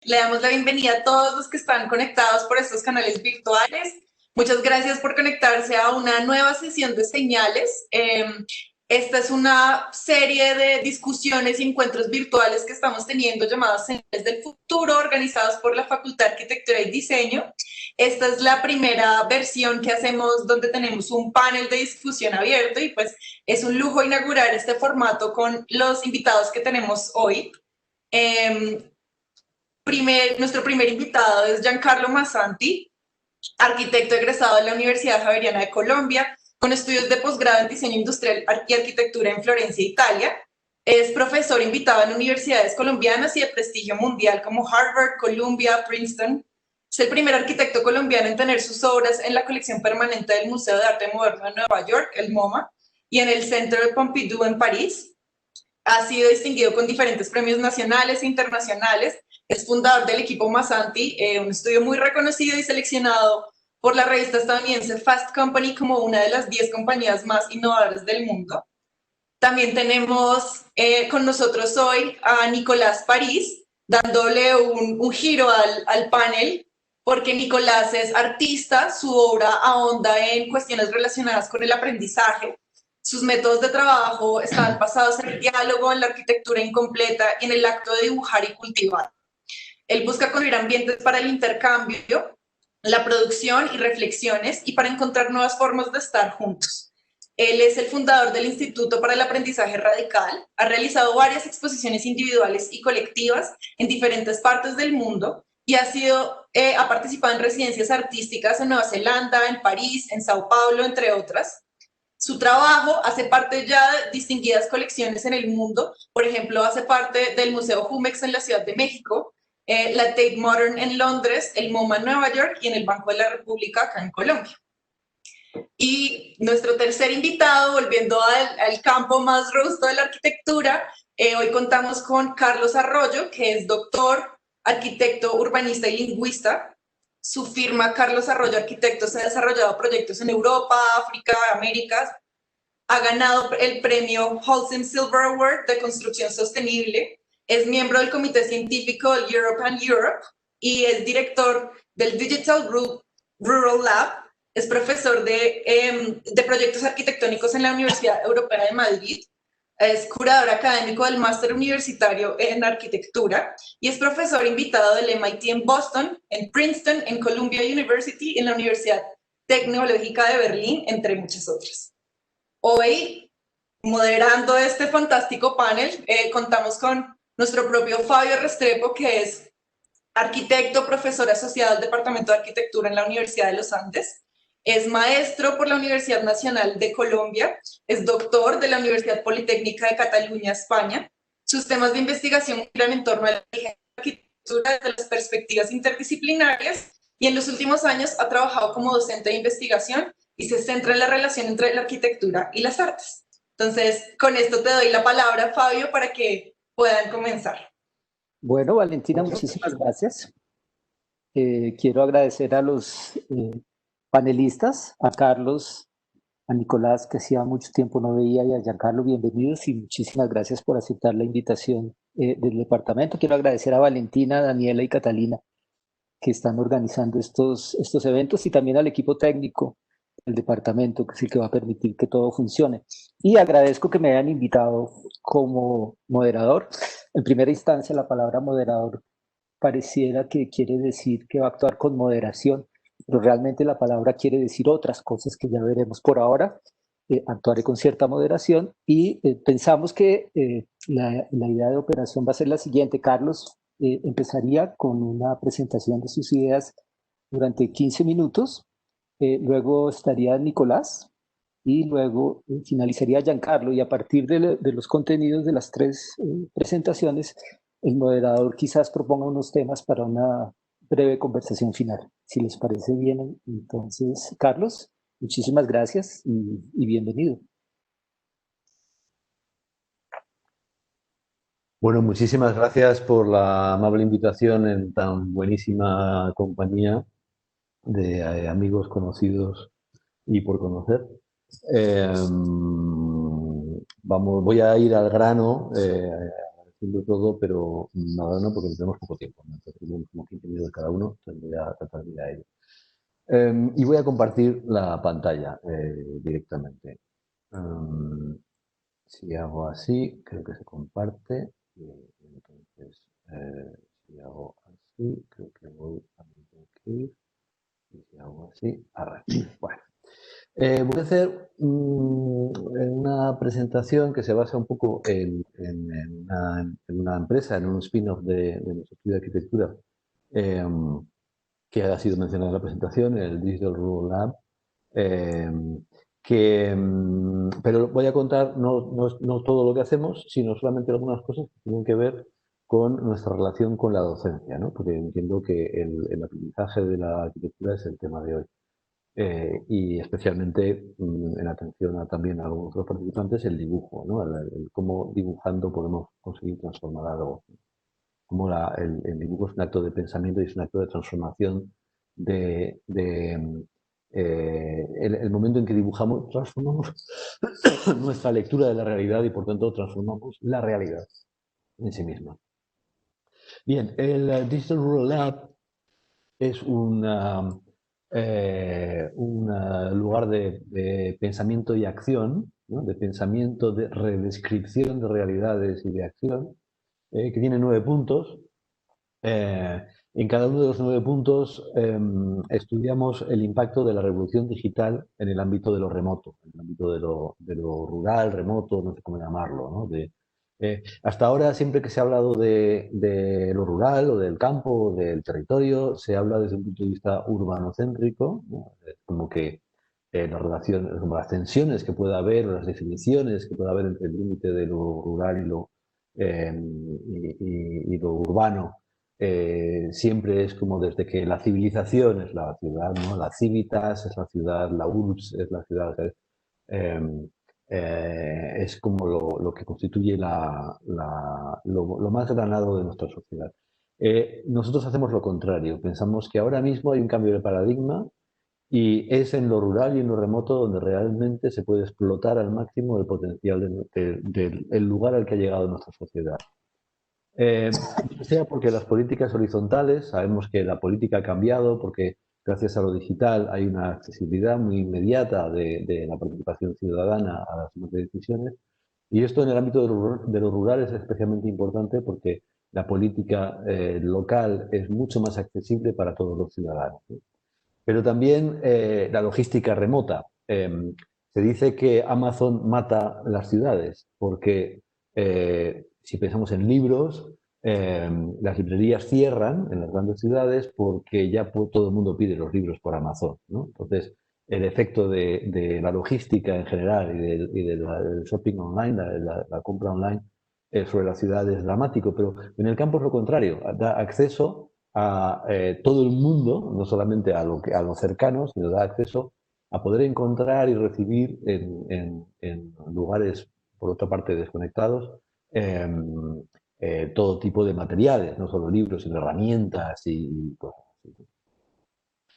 Le damos la bienvenida a todos los que están conectados por estos canales virtuales. Muchas gracias por conectarse a una nueva sesión de Señales. Esta es una serie de discusiones y encuentros virtuales que estamos teniendo llamadas Señales del Futuro, organizadas por la Facultad de Arquitectura y Diseño. Esta es la primera versión que hacemos donde tenemos un panel de discusión abierto y pues es un lujo inaugurar este formato con los invitados que tenemos hoy. Nuestro primer invitado es Giancarlo Massanti, arquitecto egresado de la Universidad Javeriana de Colombia, con estudios de posgrado en diseño industrial y arquitectura en Florencia, Italia. Es profesor invitado en universidades colombianas y de prestigio mundial como Harvard, Columbia, Princeton. Es el primer arquitecto colombiano en tener sus obras en la colección permanente del Museo de Arte Moderno de Nueva York, el MoMA, y en el Centre de Pompidou en París. Ha sido distinguido con diferentes premios nacionales e internacionales. Es fundador del equipo Massanti, un estudio muy reconocido y seleccionado por la revista estadounidense Fast Company como una de las 10 compañías más innovadoras del mundo. También tenemos con nosotros hoy a Nicolás París, dándole un giro al panel, porque Nicolás es artista, su obra ahonda en cuestiones relacionadas con el aprendizaje. Sus métodos de trabajo están basados en el diálogo, en la arquitectura incompleta y en el acto de dibujar y cultivar. Él busca construir ambientes para el intercambio, la producción y reflexiones y para encontrar nuevas formas de estar juntos. Él es el fundador del Instituto para el Aprendizaje Radical, ha realizado varias exposiciones individuales y colectivas en diferentes partes del mundo y ha participado en residencias artísticas en Nueva Zelanda, en París, en Sao Paulo, entre otras. Su trabajo hace parte ya de distinguidas colecciones en el mundo, por ejemplo, hace parte del Museo Jumex en la Ciudad de México, la Tate Modern en Londres, el MoMA en Nueva York y en el Banco de la República acá en Colombia. Y nuestro tercer invitado, volviendo al campo más robusto de la arquitectura, hoy contamos con Carlos Arroyo, que es doctor, arquitecto, urbanista y lingüista. Su firma, Carlos Arroyo Arquitectos, ha desarrollado proyectos en Europa, África, Américas. Ha ganado el premio Holcim Silver Award de construcción sostenible. Es miembro del comité científico del Europe and Europe y es director del Digital Rural Lab. Es profesor de proyectos arquitectónicos en la Universidad Europea de Madrid. Es curador académico del máster universitario en arquitectura y es profesor invitado del MIT en Boston, en Princeton, en Columbia University, en la Universidad Tecnológica de Berlín, entre muchas otras. Hoy, moderando este fantástico panel, contamos con nuestro propio Fabio Restrepo, que es arquitecto, profesor asociado al Departamento de Arquitectura en la Universidad de los Andes. Es maestro por la Universidad Nacional de Colombia, es doctor de la Universidad Politécnica de Cataluña, España. Sus temas de investigación giran en torno a la arquitectura desde las perspectivas interdisciplinarias y en los últimos años ha trabajado como docente de investigación y se centra en la relación entre la arquitectura y las artes. Entonces, con esto te doy la palabra, Fabio, para que puedan comenzar. Bueno, Valentina, muchísimas gracias. Quiero agradecer a los panelistas, a Carlos, a Nicolás, que hacía mucho tiempo no veía, y a Giancarlo, bienvenidos y muchísimas gracias por aceptar la invitación del departamento. Quiero agradecer a Valentina, Daniela y Catalina, que están organizando estos eventos, y también al equipo técnico del departamento, que es el que va a permitir que todo funcione. Y agradezco que me hayan invitado como moderador. En primera instancia, la palabra moderador pareciera que quiere decir que va a actuar con moderación, pero realmente la palabra quiere decir otras cosas que ya veremos. Por ahora actuaré con cierta moderación y pensamos que la idea de operación va a ser la siguiente. Carlos empezaría con una presentación de sus ideas durante 15 minutos, luego estaría Nicolás y luego finalizaría Giancarlo, y a partir de los contenidos de las tres presentaciones, el moderador quizás proponga unos temas para una breve conversación final. Si les parece bien, entonces, Carlos, muchísimas gracias y bienvenido. Bueno, muchísimas gracias por la amable invitación en tan buenísima compañía de amigos conocidos y por conocer. Voy a ir al grano. haciendo todo, pero ahora no, porque tenemos poco tiempo, ¿no? Entonces tenemos como 15 minutos cada uno, entonces voy a tratar de ir a ello. Y voy a compartir la pantalla directamente. Si hago así, creo que se comparte. Y entonces, si hago así, creo que voy a ir. Y si hago así, arranco. Bueno. Voy a hacer una presentación que se basa un poco en una empresa, en un spin-off de nuestro estudio de arquitectura, que ha sido mencionado en la presentación, el Digital Rural Lab, pero voy a contar no todo lo que hacemos, sino solamente algunas cosas que tienen que ver con nuestra relación con la docencia, ¿no? Porque entiendo que el aprendizaje de la arquitectura es el tema de hoy. Y especialmente en atención también a algunos otros participantes, el dibujo, ¿no? El cómo dibujando podemos conseguir transformar algo. Cómo el dibujo es un acto de pensamiento y es un acto de transformación el momento en que dibujamos, transformamos nuestra lectura de la realidad y por tanto transformamos la realidad en sí misma. Bien, el Digital Rural Lab es un lugar de pensamiento y acción, ¿no? De pensamiento, de redescripción de realidades y de acción, que tiene 9 puntos. En cada uno de los 9 puntos estudiamos el impacto de la revolución digital en el ámbito de lo remoto, en el ámbito de lo rural, remoto, no sé cómo llamarlo, ¿no? Hasta ahora, siempre que se ha hablado de lo rural o del campo o del territorio, se habla desde un punto de vista urbanocéntrico, ¿no? Como que la relación, como las tensiones que pueda haber, o las definiciones que pueda haber entre el límite de lo rural y lo urbano. Siempre es como desde que la civilización es la ciudad, ¿no? La civitas es la ciudad, la urbs es la ciudad. Es como lo que constituye lo más granado de nuestra sociedad. Nosotros hacemos lo contrario. Pensamos que ahora mismo hay un cambio de paradigma y es en lo rural y en lo remoto donde realmente se puede explotar al máximo el potencial del lugar al que ha llegado nuestra sociedad. Sea porque las políticas horizontales, sabemos que la política ha cambiado, porque gracias a lo digital hay una accesibilidad muy inmediata de la participación ciudadana a las tomas de decisiones, y esto en el ámbito de lo rural es especialmente importante porque la política local es mucho más accesible para todos los ciudadanos, ¿no? Pero también la logística remota. Se dice que Amazon mata las ciudades porque si pensamos en libros, las librerías cierran en las grandes ciudades porque ya todo el mundo pide los libros por Amazon, ¿no? Entonces, el efecto de la logística en general y del shopping online, la compra online sobre la ciudad es dramático, pero en el campo es lo contrario, da acceso a todo el mundo, no solamente a lo cercano, sino da acceso a poder encontrar y recibir en lugares, por otra parte, desconectados, todo tipo de materiales, no solo libros, sino herramientas y cosas así.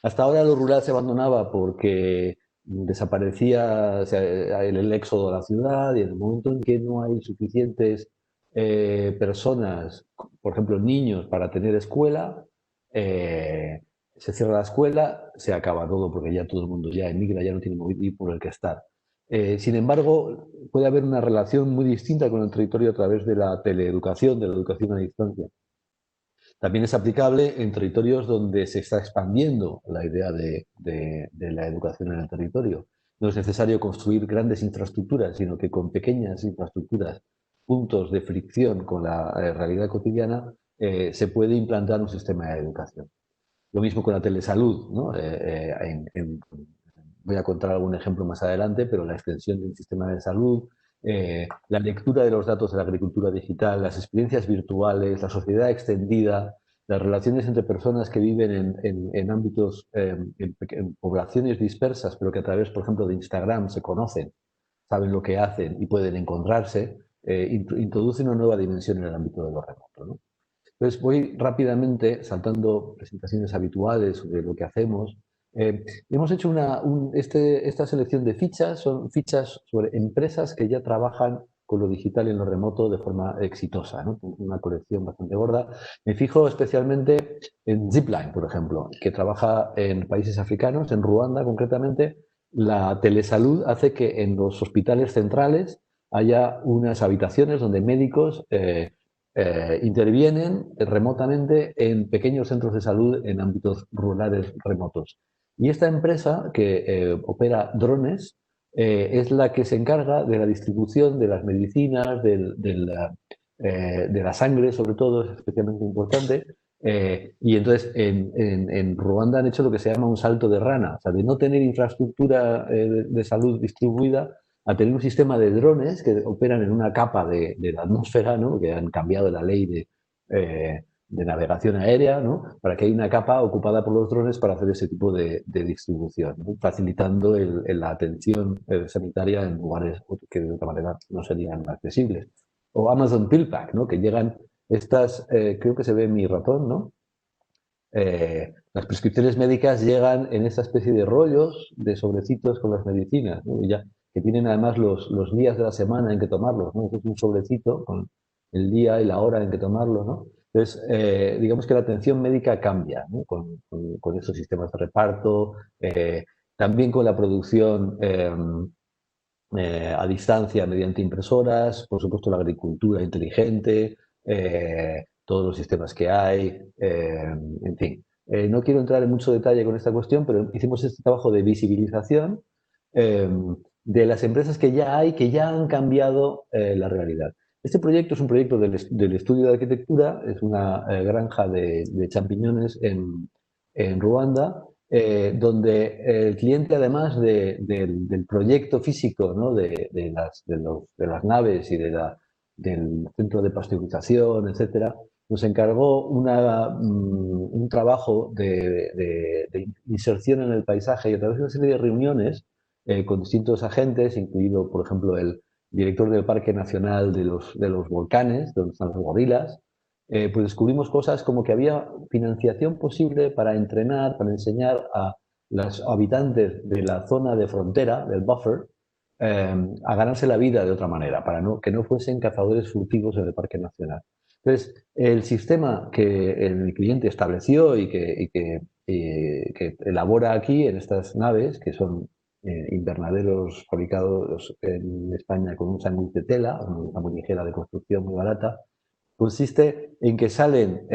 Hasta ahora lo rural se abandonaba porque desaparecía, o sea, el éxodo a la ciudad, y en el momento en que no hay suficientes personas, por ejemplo niños, para tener escuela, se cierra la escuela, se acaba todo porque ya todo el mundo ya emigra, ya no tiene motivo por el que estar. Sin embargo, puede haber una relación muy distinta con el territorio a través de la teleeducación, de la educación a distancia. También es aplicable en territorios donde se está expandiendo la idea de la educación en el territorio. No es necesario construir grandes infraestructuras, sino que con pequeñas infraestructuras, puntos de fricción con la realidad cotidiana, se puede implantar un sistema de educación. Lo mismo con la telesalud, ¿no? Voy a contar algún ejemplo más adelante, pero la extensión del sistema de salud, la lectura de los datos de la agricultura digital, las experiencias virtuales, la sociedad extendida, las relaciones entre personas que viven en ámbitos, en poblaciones dispersas, pero que a través, por ejemplo, de Instagram se conocen, saben lo que hacen y pueden encontrarse, introduce una nueva dimensión en el ámbito de lo remoto, ¿no? Entonces voy rápidamente saltando presentaciones habituales sobre lo que hacemos. Hemos hecho esta selección de fichas, son fichas sobre empresas que ya trabajan con lo digital y en lo remoto de forma exitosa, ¿no? Una colección bastante gorda. Me fijo especialmente en Zipline, por ejemplo, que trabaja en países africanos, en Ruanda concretamente. La telesalud hace que en los hospitales centrales haya unas habitaciones donde médicos intervienen remotamente en pequeños centros de salud en ámbitos rurales remotos. Y esta empresa que opera drones es la que se encarga de la distribución de las medicinas, de la sangre, sobre todo, es especialmente importante. Y entonces en Ruanda han hecho lo que se llama un salto de rana, o sea, de no tener infraestructura de salud distribuida a tener un sistema de drones que operan en una capa de la atmósfera, ¿no? Que han cambiado la ley de navegación aérea, ¿no? Para que haya una capa ocupada por los drones para hacer ese tipo de distribución, ¿no? Facilitando la atención sanitaria en lugares que de otra manera no serían accesibles. O Amazon PillPack, ¿no? Que llegan estas, creo que se ve en mi ratón, ¿no? Las prescripciones médicas llegan en esta especie de rollos, de sobrecitos con las medicinas, ¿no? Y ya, que tienen además los días de la semana en que tomarlos, ¿no? Es un sobrecito con el día y la hora en que tomarlo, ¿no? Entonces, digamos que la atención médica cambia, ¿no? Con esos sistemas de reparto, también con la producción a distancia mediante impresoras, por supuesto la agricultura inteligente, todos los sistemas que hay, en fin. No quiero entrar en mucho detalle con esta cuestión, pero hicimos este trabajo de visibilización de las empresas que ya hay, que ya han cambiado la realidad. Este proyecto es un proyecto del estudio de arquitectura, es una granja de champiñones en Ruanda, donde el cliente, además del proyecto físico, ¿no? de las naves y del centro de pasteurización, etcétera, nos encargó un trabajo de inserción en el paisaje y a través de una serie de reuniones con distintos agentes, incluido, por ejemplo, el director del Parque Nacional de los Volcanes, donde están los gorilas. Pues descubrimos cosas como que había financiación posible para entrenar, para enseñar a los habitantes de la zona de frontera, del buffer, a ganarse la vida de otra manera, para que no fuesen cazadores furtivos en el Parque Nacional. Entonces, el sistema que el cliente estableció y que elabora aquí en estas naves, que son invernaderos fabricados en España con un sándwich de tela, una muy ligera de construcción, muy barata, consiste en que salen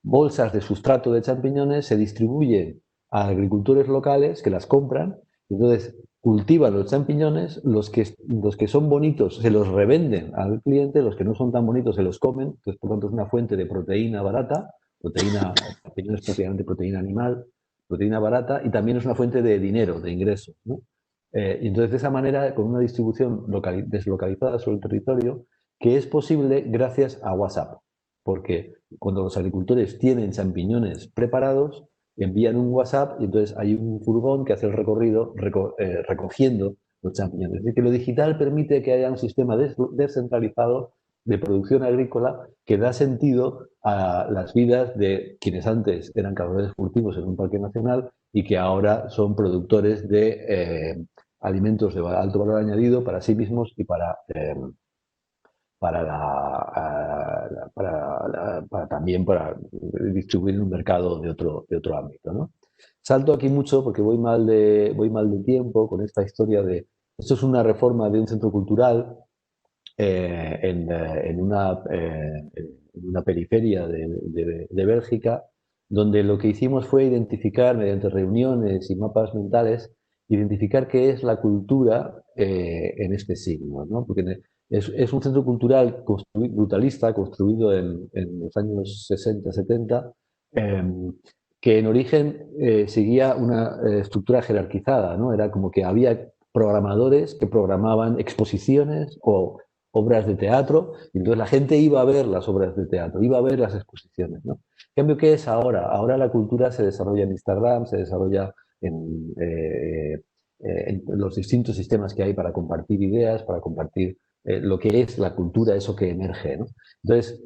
bolsas de sustrato de champiñones, se distribuyen a agricultores locales que las compran, y entonces cultivan los champiñones, los que son bonitos se los revenden al cliente, los que no son tan bonitos se los comen, entonces por lo tanto es una fuente de proteína barata, champiñones prácticamente proteína animal, proteína barata, y también es una fuente de dinero, de ingresos, ¿no? Y entonces de esa manera, con una distribución deslocalizada sobre el territorio, que es posible gracias a WhatsApp, porque cuando los agricultores tienen champiñones preparados, envían un WhatsApp y entonces hay un furgón que hace el recorrido recogiendo los champiñones. Es decir, que lo digital permite que haya un sistema descentralizado de producción agrícola que da sentido a las vidas de quienes antes eran cazadores furtivos en un parque nacional y que ahora son productores de alimentos de alto valor añadido para sí mismos y también para distribuir en un mercado de otro ámbito, ¿no? Salto aquí mucho porque voy mal de tiempo con esta historia de... Esto es una reforma de un centro cultural en una periferia de Bélgica, donde lo que hicimos fue identificar, mediante reuniones y mapas mentales, identificar qué es la cultura en este siglo, ¿no? Porque es un centro cultural brutalista, construido en los años 60, 70, que en origen seguía una estructura jerarquizada, ¿no? Era como que había programadores que programaban exposiciones o obras de teatro, y entonces la gente iba a ver las obras de teatro, iba a ver las exposiciones, ¿no? En cambio, ¿qué es ahora? Ahora la cultura se desarrolla en Instagram, se desarrolla en los distintos sistemas que hay para compartir ideas, para compartir lo que es la cultura, eso que emerge, ¿no? Entonces,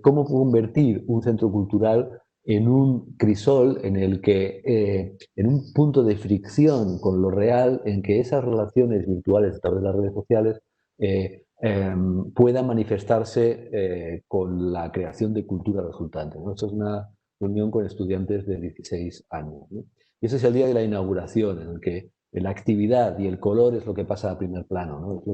¿cómo convertir un centro cultural en un crisol en el que, en un punto de fricción con lo real, en que esas relaciones virtuales a través de las redes sociales pueda manifestarse con la creación de cultura resultante, ¿no? Esto es una reunión con estudiantes de 16 años, ¿no? Y ese es el día de la inauguración, en el que la actividad y el color es lo que pasa a primer plano, ¿no? Es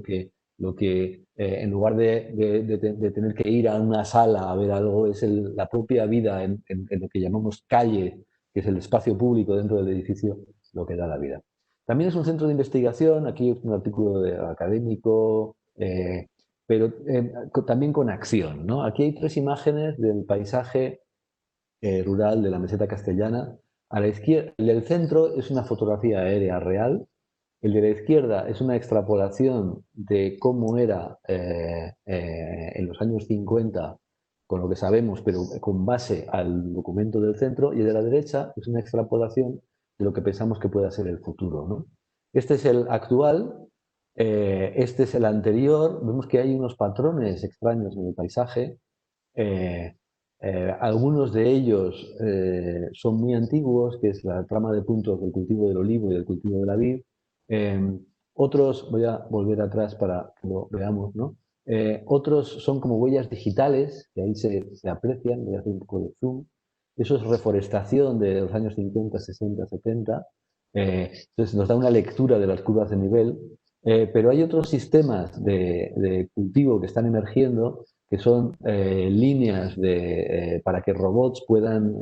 lo que en lugar de tener que ir a una sala a ver algo, es la propia vida en lo que llamamos calle, que es el espacio público dentro del edificio, lo que da la vida. También es un centro de investigación, aquí es un artículo académico, pero también con acción, ¿no? Aquí hay 3 imágenes del paisaje rural de la meseta castellana. A la izquierda, el del centro es una fotografía aérea real, el de la izquierda es una extrapolación de cómo era en los años 50, con lo que sabemos, pero con base al documento del centro, y el de la derecha es una extrapolación de lo que pensamos que pueda ser el futuro, ¿no? Este es el actual, este es el anterior. Vemos que hay unos patrones extraños en el paisaje. Algunos de ellos son muy antiguos, que es la trama de puntos del cultivo del olivo y del cultivo de la vid. Otros, voy a volver atrás para que lo veamos, ¿no? Otros son como huellas digitales, que ahí se aprecian, voy a hacer un poco de zoom. Eso es reforestación de los años 50, 60, 70. Entonces nos da una lectura de las curvas de nivel. Pero hay otros sistemas de cultivo que están emergiendo, que son líneas para que robots puedan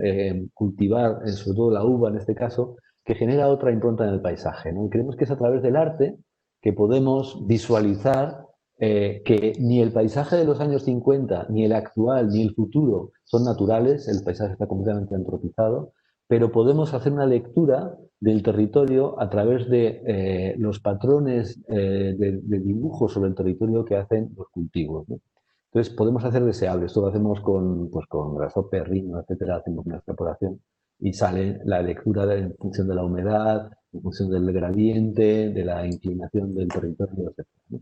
cultivar, sobre todo la uva en este caso, que genera otra impronta en el paisaje, ¿no? Y creemos que es a través del arte que podemos visualizar que ni el paisaje de los años 50, ni el actual, ni el futuro son naturales, el paisaje está completamente antropizado, pero podemos hacer una lectura del territorio a través de los patrones de dibujo sobre el territorio que hacen los cultivos, ¿no? Entonces podemos hacer deseable. Esto lo hacemos con grasshopper, rino, etcétera, hacemos una extrapolación y sale la lectura en función de la humedad, en función del gradiente, de la inclinación del territorio, etcétera, ¿no?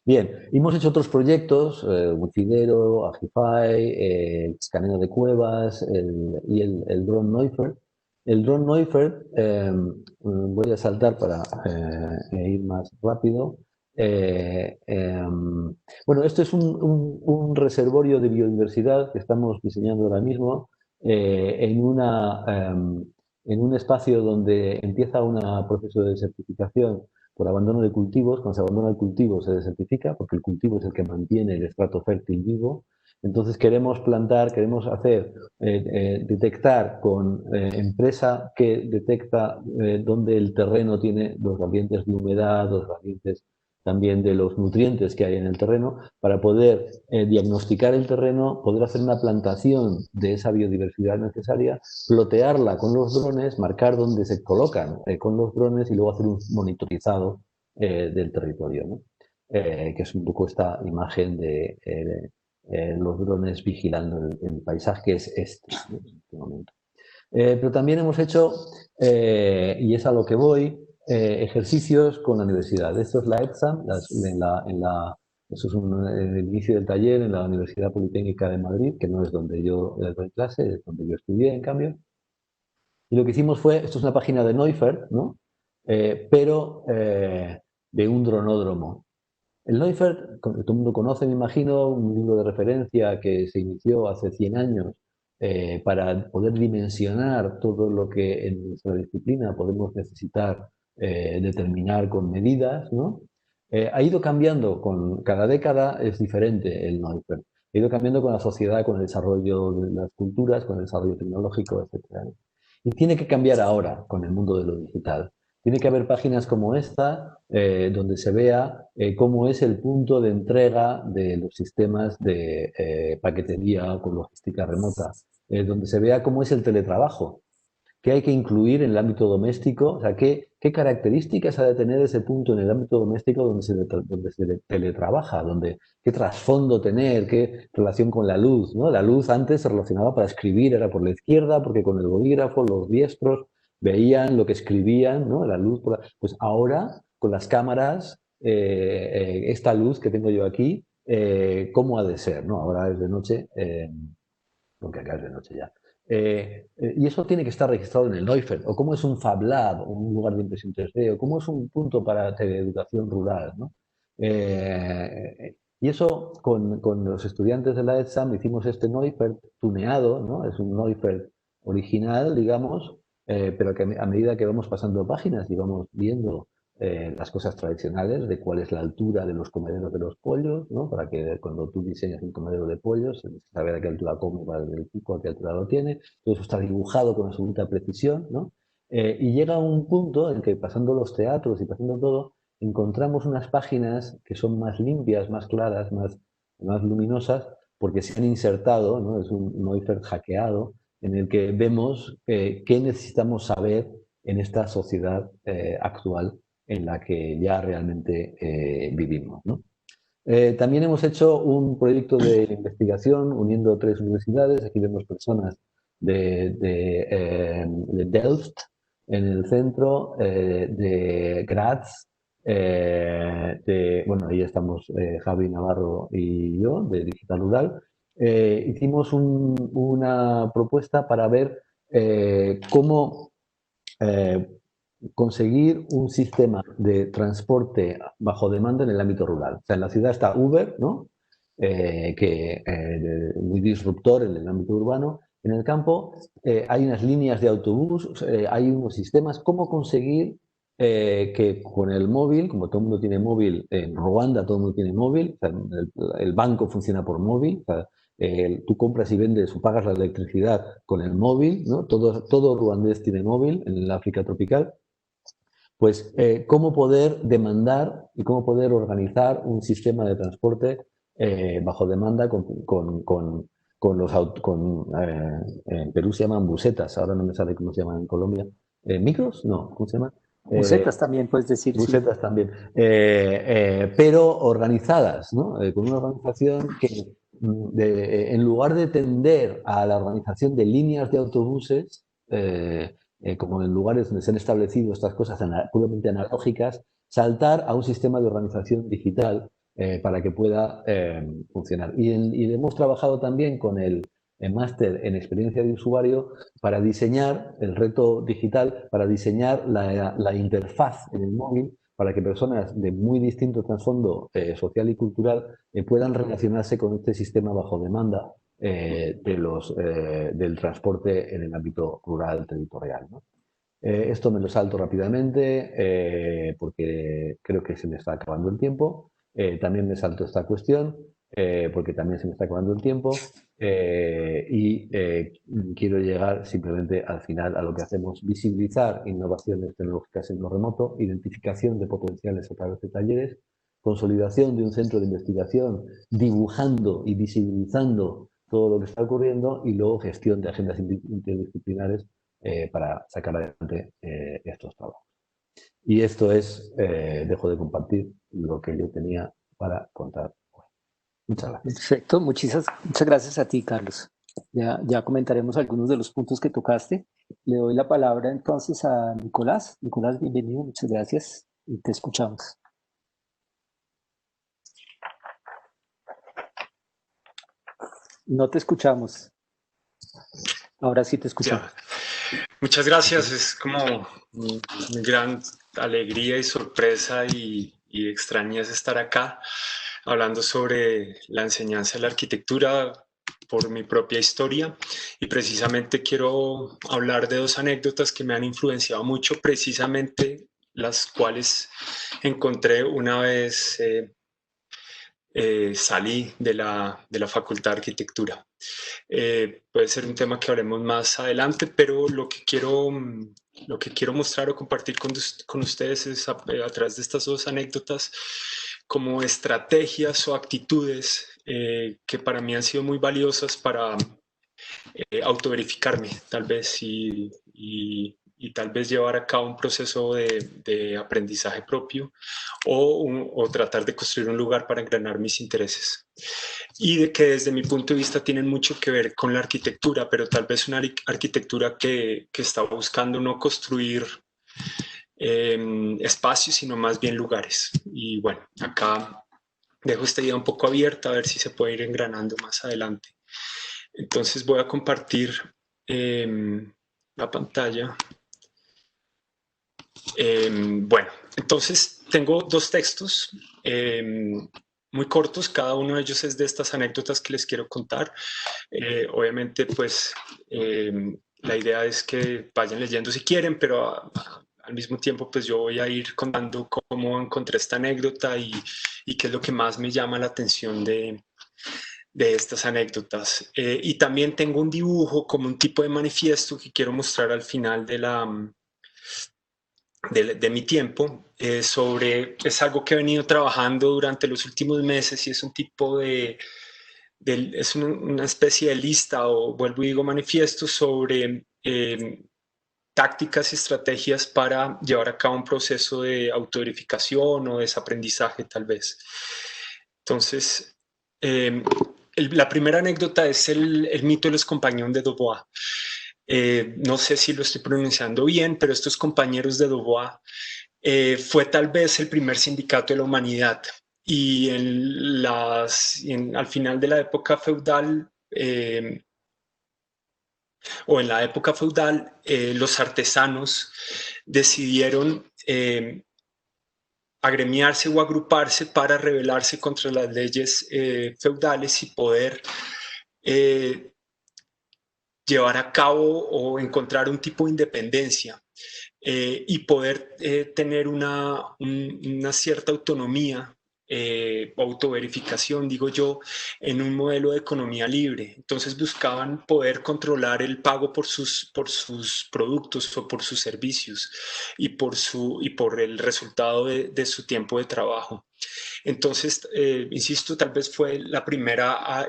Bien, hemos hecho otros proyectos, Wikidero, Agify, escaneo de cuevas y el dron Neufert. El dron Neufert, voy a saltar para ir más rápido. Bueno, esto es un reservorio de biodiversidad que estamos diseñando ahora mismo en un espacio donde empieza un proceso de desertificación por abandono de cultivos. Cuando se abandona el cultivo se desertifica, porque el cultivo es el que mantiene el estrato fértil vivo. Entonces queremos plantar, queremos hacer, detectar con empresa que detecta dónde el terreno tiene los gradientes de humedad, los gradientes también de los nutrientes que hay en el terreno, para poder diagnosticar el terreno, poder hacer una plantación de esa biodiversidad necesaria, plotearla con los drones, marcar dónde se colocan con los drones y luego hacer un monitorizado del territorio, ¿no? Que es un poco esta imagen de los drones vigilando el paisaje, que es ¿no? En este momento. Pero también hemos hecho, y es a lo que voy, ejercicios con la universidad. Esto es la EPSAM, eso es el inicio del taller en la Universidad Politécnica de Madrid, que no es donde yo doy clase, es donde yo estudié, en cambio. Y lo que hicimos fue, esto es una página de Neufert, ¿no? Pero de un dronódromo. El Neufert, todo el mundo conoce, me imagino, un libro de referencia que se inició hace 100 años para poder dimensionar todo lo que en nuestra disciplina podemos necesitar determinar con medidas, ¿no? Ha ido cambiando, con cada década es diferente el Neufert. Ha ido cambiando con la sociedad, con el desarrollo de las culturas, con el desarrollo tecnológico, etc. Y tiene que cambiar ahora con el mundo de lo digital. Tiene que haber páginas como esta, donde se vea cómo es el punto de entrega de los sistemas de paquetería con logística remota, donde se vea cómo es el teletrabajo, qué hay que incluir en el ámbito doméstico, o sea, qué características ha de tener ese punto en el ámbito doméstico donde se teletrabaja, qué trasfondo tener, qué relación con la luz, ¿no? La luz antes se relacionaba para escribir, era por la izquierda, porque con el bolígrafo los diestros veían lo que escribían, ¿no? La luz pues ahora, con las cámaras, esta luz que tengo yo aquí, ¿cómo ha de ser, ¿no? Ahora es de noche, aunque acá es de noche ya. Y eso tiene que estar registrado en el Neufert, o cómo es un Fab Lab, o un lugar de impresión 3D, o cómo es un punto para teleeducación rural, ¿no? Y eso con los estudiantes de la ETSAM hicimos este Neufert tuneado, ¿no? Es un Neufert original, digamos, pero que a medida que vamos pasando páginas y vamos viendo las cosas tradicionales de cuál es la altura de los comederos de los pollos, ¿no? Para que cuando tú diseñas un comedero de pollos, saber a qué altura come, para el pico, a qué altura lo tiene. Todo eso está dibujado con absoluta precisión, ¿no? Y llega un punto en que pasando los teatros y pasando todo, encontramos unas páginas que son más limpias, más claras, más luminosas, porque se han insertado, ¿no? Es un Neufert hackeado, en el que vemos qué necesitamos saber en esta sociedad actual en la que ya realmente vivimos, ¿no? También hemos hecho un proyecto de investigación uniendo 3 universidades. Aquí vemos personas de Delft en el centro, de Graz, bueno, ahí estamos Javi Navarro y yo, de Digital Rural. Hicimos una propuesta para ver cómo eh, conseguir un sistema de transporte bajo demanda en el ámbito rural. O sea, en la ciudad está Uber, ¿no? Muy disruptor en el ámbito urbano. En el campo hay unas líneas de autobús, hay unos sistemas. ¿Cómo conseguir que con el móvil, como todo el mundo tiene móvil, en Ruanda todo el mundo tiene móvil, o sea, el banco funciona por móvil, o sea, tú compras y vendes o pagas la electricidad con el móvil, ¿no? Todo ruandés tiene móvil en el África tropical. Pues cómo poder demandar y cómo poder organizar un sistema de transporte bajo demanda con en Perú se llaman busetas, ahora no me sale cómo se llaman en Colombia. ¿Micros? No, ¿cómo se llama? Busetas también puedes decir, sí. Busetas también, pero organizadas, ¿no? Con una organización que en lugar de tender a la organización de líneas de autobuses, como en lugares donde se han establecido estas cosas puramente analógicas, saltar a un sistema de organización digital para que pueda funcionar. Y hemos trabajado también con el máster en experiencia de usuario para diseñar el reto digital, para diseñar la interfaz en el móvil, para que personas de muy distinto trasfondo social y cultural puedan relacionarse con este sistema bajo demanda del transporte en el ámbito rural territorial, ¿no? Esto me lo salto rápidamente porque creo que se me está acabando el tiempo. También me salto esta cuestión porque también se me está acabando el tiempo. Quiero llegar simplemente al final a lo que hacemos: visibilizar innovaciones tecnológicas en lo remoto, identificación de potenciales a través de talleres, consolidación de un centro de investigación, dibujando y visibilizando todo lo que está ocurriendo, y luego gestión de agendas interdisciplinares para sacar adelante estos trabajos. Y esto es, dejo de compartir lo que yo tenía para contar hoy. Muchas gracias. Perfecto, muchas gracias a ti, Carlos. Ya comentaremos algunos de los puntos que tocaste. Le doy la palabra entonces a Nicolás. Nicolás, bienvenido, muchas gracias y te escuchamos. No te escuchamos. Ahora sí te escuchamos. Muchas gracias. Es como una gran alegría y sorpresa y extrañeza estar acá hablando sobre la enseñanza de la arquitectura por mi propia historia, y precisamente quiero hablar de 2 anécdotas que me han influenciado mucho, precisamente las cuales encontré una vez salí de la Facultad de Arquitectura. Puede ser un tema que hablemos más adelante, pero lo que quiero mostrar o compartir con ustedes es a través de estas 2 anécdotas como estrategias o actitudes que para mí han sido muy valiosas para autoverificarme, tal vez, y tal vez llevar a cabo un proceso de aprendizaje propio o tratar de construir un lugar para engranar mis intereses. Y de que desde mi punto de vista tienen mucho que ver con la arquitectura, pero tal vez una arquitectura que está buscando no construir espacios, sino más bien lugares. Y bueno, acá dejo esta idea un poco abierta a ver si se puede ir engranando más adelante. Entonces voy a compartir la pantalla. Bueno, entonces tengo dos textos muy cortos, cada uno de ellos es de estas anécdotas que les quiero contar. Obviamente, pues, la idea es que vayan leyendo si quieren, pero al mismo tiempo, pues yo voy a ir contando cómo encontré esta anécdota y qué es lo que más me llama la atención de estas anécdotas. Y también tengo un dibujo como un tipo de manifiesto que quiero mostrar al final de mi tiempo. Es algo que he venido trabajando durante los últimos meses y es un tipo es una especie de lista, o vuelvo y digo manifiesto, sobre tácticas y estrategias para llevar a cabo un proceso de autoverificación o desaprendizaje, tal vez. Entonces, la primera anécdota es el mito de los compañeros de Dubois. No sé si lo estoy pronunciando bien, pero estos compañeros de Dubois fue tal vez el primer sindicato de la humanidad. Y al final de la época feudal, los artesanos decidieron agremiarse o agruparse para rebelarse contra las leyes feudales y poder llevar a cabo o encontrar un tipo de independencia y poder tener una cierta autonomía, autoverificación, digo yo, en un modelo de economía libre. Entonces buscaban poder controlar el pago por sus productos o por sus servicios y por el resultado de su tiempo de trabajo. Entonces, insisto, tal vez fue la primera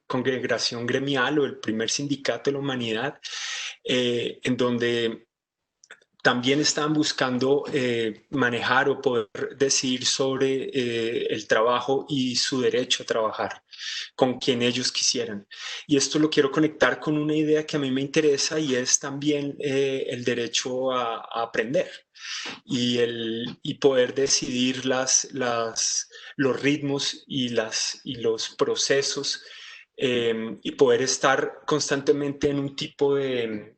congregación gremial o el primer sindicato de la humanidad, en donde también estaban buscando manejar o poder decidir sobre el trabajo y su derecho a trabajar con quien ellos quisieran. Y esto lo quiero conectar con una idea que a mí me interesa, y es también el derecho a aprender y poder decidir los ritmos y los procesos, y poder estar constantemente en un tipo de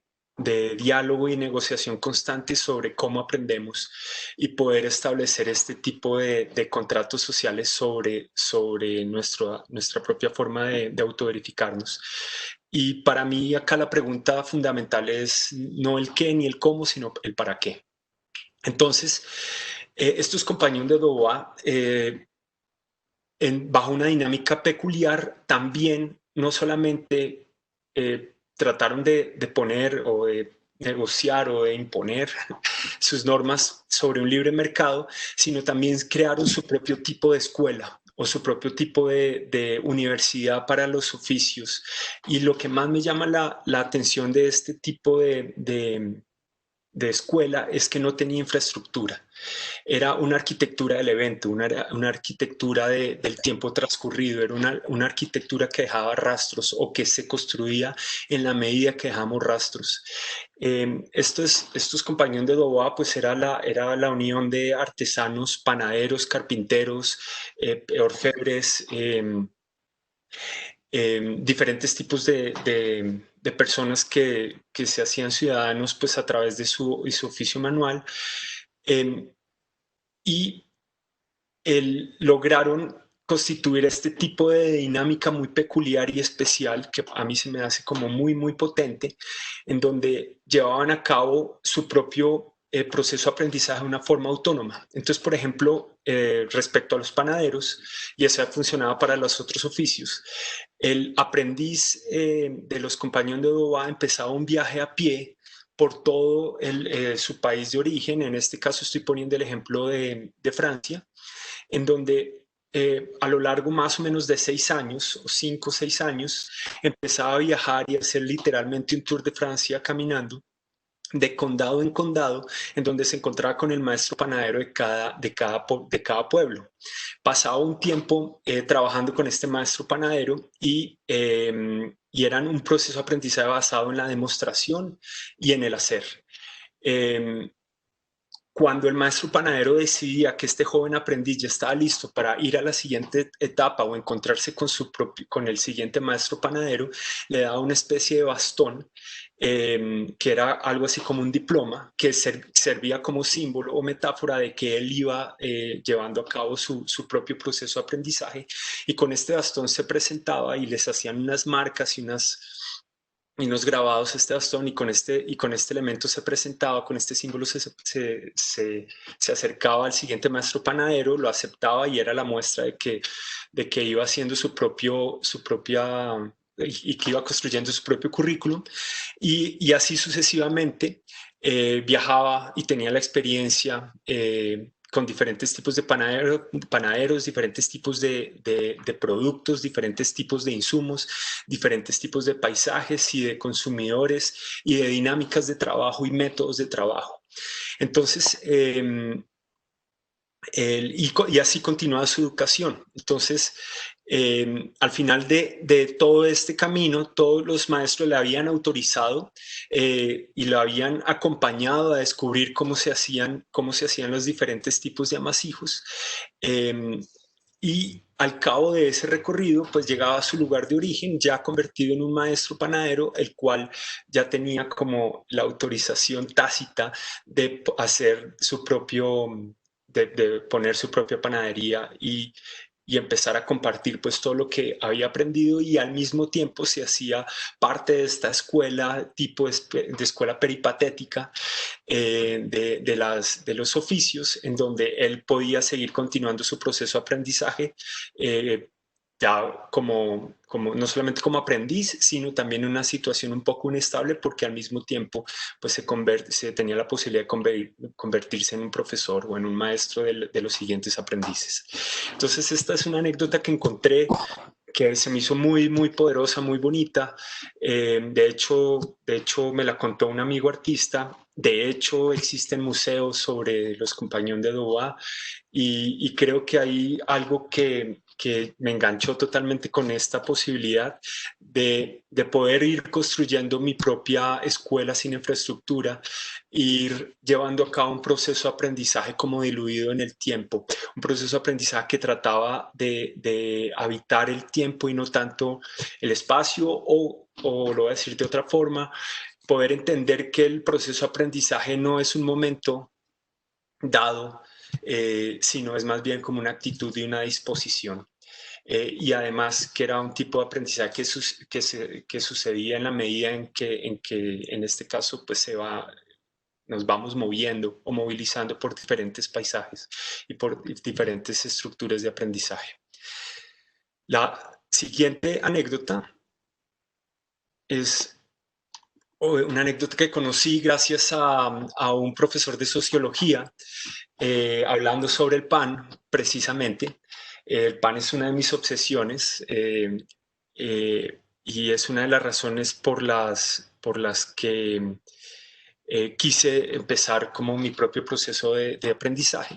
diálogo y negociación constante sobre cómo aprendemos y poder establecer este tipo de contratos sociales sobre nuestra propia forma de autoverificarnos. Y para mí acá la pregunta fundamental es no el qué ni el cómo, sino el para qué. Entonces, estos compañeros de Dubois, bajo una dinámica peculiar, también no solamente trataron de poner o de negociar o de imponer sus normas sobre un libre mercado, sino también crearon su propio tipo de escuela o su propio tipo de universidad para los oficios. Y lo que más me llama la atención de este tipo de escuela es que no tenía infraestructura. Era una arquitectura del evento, una arquitectura del tiempo transcurrido, era una arquitectura que dejaba rastros o que se construía en la medida que dejamos rastros. Estos compañeros de Dubois, pues era la unión de artesanos, panaderos, carpinteros, orfebres, diferentes tipos de personas que se hacían ciudadanos pues a través de su oficio manual, y lograron constituir este tipo de dinámica muy peculiar y especial que a mí se me hace como muy, muy potente, en donde llevaban a cabo su propio proceso de aprendizaje de una forma autónoma. Entonces, por ejemplo, respecto a los panaderos, y eso funcionaba para los otros oficios, el aprendiz de los compañeros de Dubois empezaba un viaje a pie por todo su país de origen. En este caso estoy poniendo el ejemplo de Francia, en donde a lo largo más o menos de 6 años, o 5 o 6 años, empezaba a viajar y a hacer literalmente un tour de Francia caminando, de condado en condado, en donde se encontraba con el maestro panadero de cada pueblo. Pasaba un tiempo trabajando con este maestro panadero y eran un proceso de aprendizaje basado en la demostración y en el hacer. cuando el maestro panadero decidía que este joven aprendiz ya estaba listo para ir a la siguiente etapa o encontrarse con el siguiente maestro panadero, le daba una especie de bastón, que era algo así como un diploma, que servía como símbolo o metáfora de que él iba llevando a cabo su propio proceso de aprendizaje, y con este bastón se presentaba y les hacían unas marcas y unos grabados este bastón, y con este elemento se presentaba, con este símbolo se acercaba al siguiente maestro panadero, lo aceptaba y era la muestra de que iba haciendo su propia y que iba construyendo su propio currículum, y así sucesivamente. Viajaba y tenía la experiencia con diferentes tipos de panaderos, diferentes tipos de productos, diferentes tipos de insumos, diferentes tipos de paisajes y de consumidores y de dinámicas de trabajo y métodos de trabajo. Entonces, y así continuaba su educación. Entonces, al final de todo este camino, todos los maestros le habían autorizado y lo habían acompañado a descubrir cómo se hacían los diferentes tipos de amasijos. Y al cabo de ese recorrido, pues llegaba a su lugar de origen, ya convertido en un maestro panadero, el cual ya tenía como la autorización tácita de hacer su propio, de poner su propia panadería y empezar a compartir pues todo lo que había aprendido, y al mismo tiempo se hacía parte de esta escuela tipo de escuela peripatética de los oficios, en donde él podía seguir continuando su proceso de aprendizaje, ya como no solamente como aprendiz, sino también en una situación un poco inestable, porque al mismo tiempo pues se tenía la posibilidad de convertirse en un profesor o en un maestro de los siguientes aprendices. Entonces esta es una anécdota que encontré que se me hizo muy, muy poderosa, muy bonita. De hecho, me la contó un amigo artista. De hecho, existen museos sobre los compañeros de Dubá, y creo que hay algo que me enganchó totalmente con esta posibilidad de poder ir construyendo mi propia escuela sin infraestructura, ir llevando a cabo un proceso de aprendizaje como diluido en el tiempo, un proceso de aprendizaje que trataba de habitar el tiempo y no tanto el espacio, o lo voy a decir de otra forma, poder entender que el proceso de aprendizaje no es un momento dado, sino es más bien como una actitud y una disposición. Y además que era un tipo de aprendizaje que sucedía en la medida en que en este caso pues nos vamos moviendo o movilizando por diferentes paisajes y por diferentes estructuras de aprendizaje. La siguiente anécdota es una anécdota que conocí gracias a un profesor de sociología, hablando sobre el pan, precisamente. El pan es una de mis obsesiones, y es una de las razones por las que quise empezar como mi propio proceso de aprendizaje.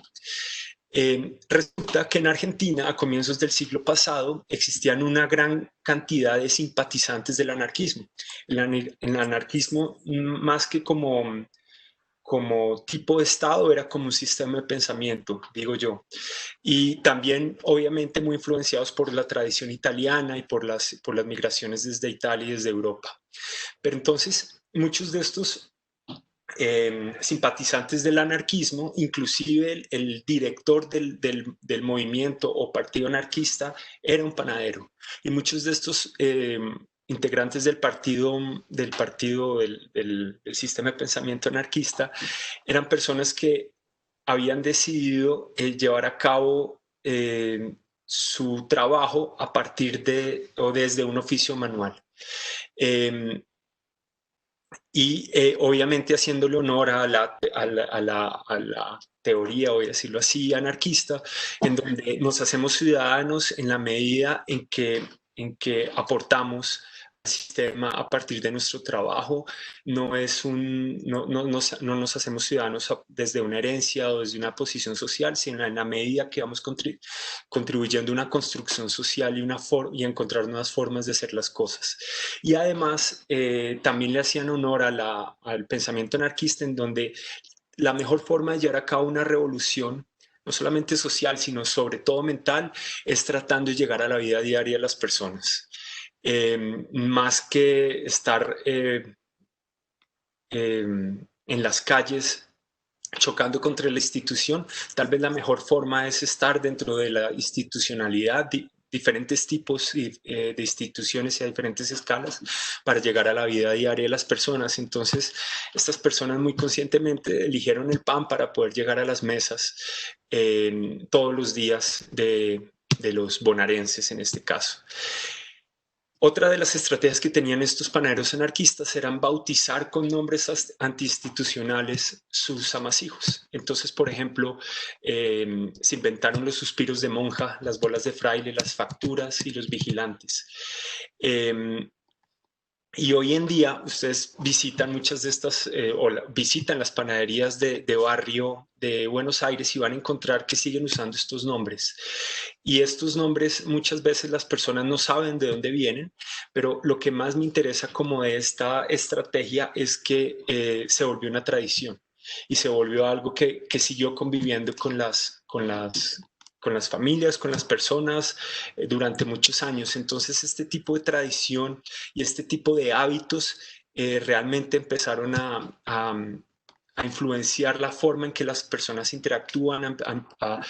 Resulta que en Argentina, a comienzos del siglo pasado, existían una gran cantidad de simpatizantes del anarquismo. El anarquismo, más que como tipo de Estado, era como un sistema de pensamiento, digo yo. Y también, obviamente, muy influenciados por la tradición italiana y por las migraciones desde Italia y desde Europa. Pero entonces, muchos de estos simpatizantes del anarquismo, inclusive el director del movimiento o partido anarquista, era un panadero. Y muchos de estos integrantes del sistema de pensamiento anarquista eran personas que habían decidido llevar a cabo su trabajo a partir o desde un oficio manual. Y obviamente haciéndole honor a la teoría, voy a decirlo así, anarquista, en donde nos hacemos ciudadanos en la medida en que aportamos al sistema a partir de nuestro trabajo. No nos hacemos ciudadanos desde una herencia o desde una posición social, sino en la medida que vamos contribuyendo a una construcción social y encontrar nuevas formas de hacer las cosas. Y además también le hacían honor al pensamiento anarquista, en donde la mejor forma de llevar a cabo una revolución, no solamente social, sino sobre todo mental, es tratando de llegar a la vida diaria de las personas. Más que estar en las calles chocando contra la institución, tal vez la mejor forma es estar dentro de la institucionalidad, diferentes tipos de instituciones y a diferentes escalas para llegar a la vida diaria de las personas. Entonces, estas personas muy conscientemente eligieron el PAN para poder llegar a las mesas todos los días de los bonaerenses en este caso. Otra de las estrategias que tenían estos panaderos anarquistas eran bautizar con nombres antiinstitucionales sus amasijos. Entonces, por ejemplo, se inventaron los suspiros de monja, las bolas de fraile, las facturas y los vigilantes. Y hoy en día ustedes visitan muchas de estas, visitan las panaderías de barrio de Buenos Aires y van a encontrar que siguen usando estos nombres. Y estos nombres muchas veces las personas no saben de dónde vienen, pero lo que más me interesa como de esta estrategia es que se volvió una tradición y se volvió algo que siguió conviviendo con las familias, con las personas durante muchos años. Entonces este tipo de tradición y este tipo de hábitos realmente empezaron a influenciar la forma en que las personas interactúan, a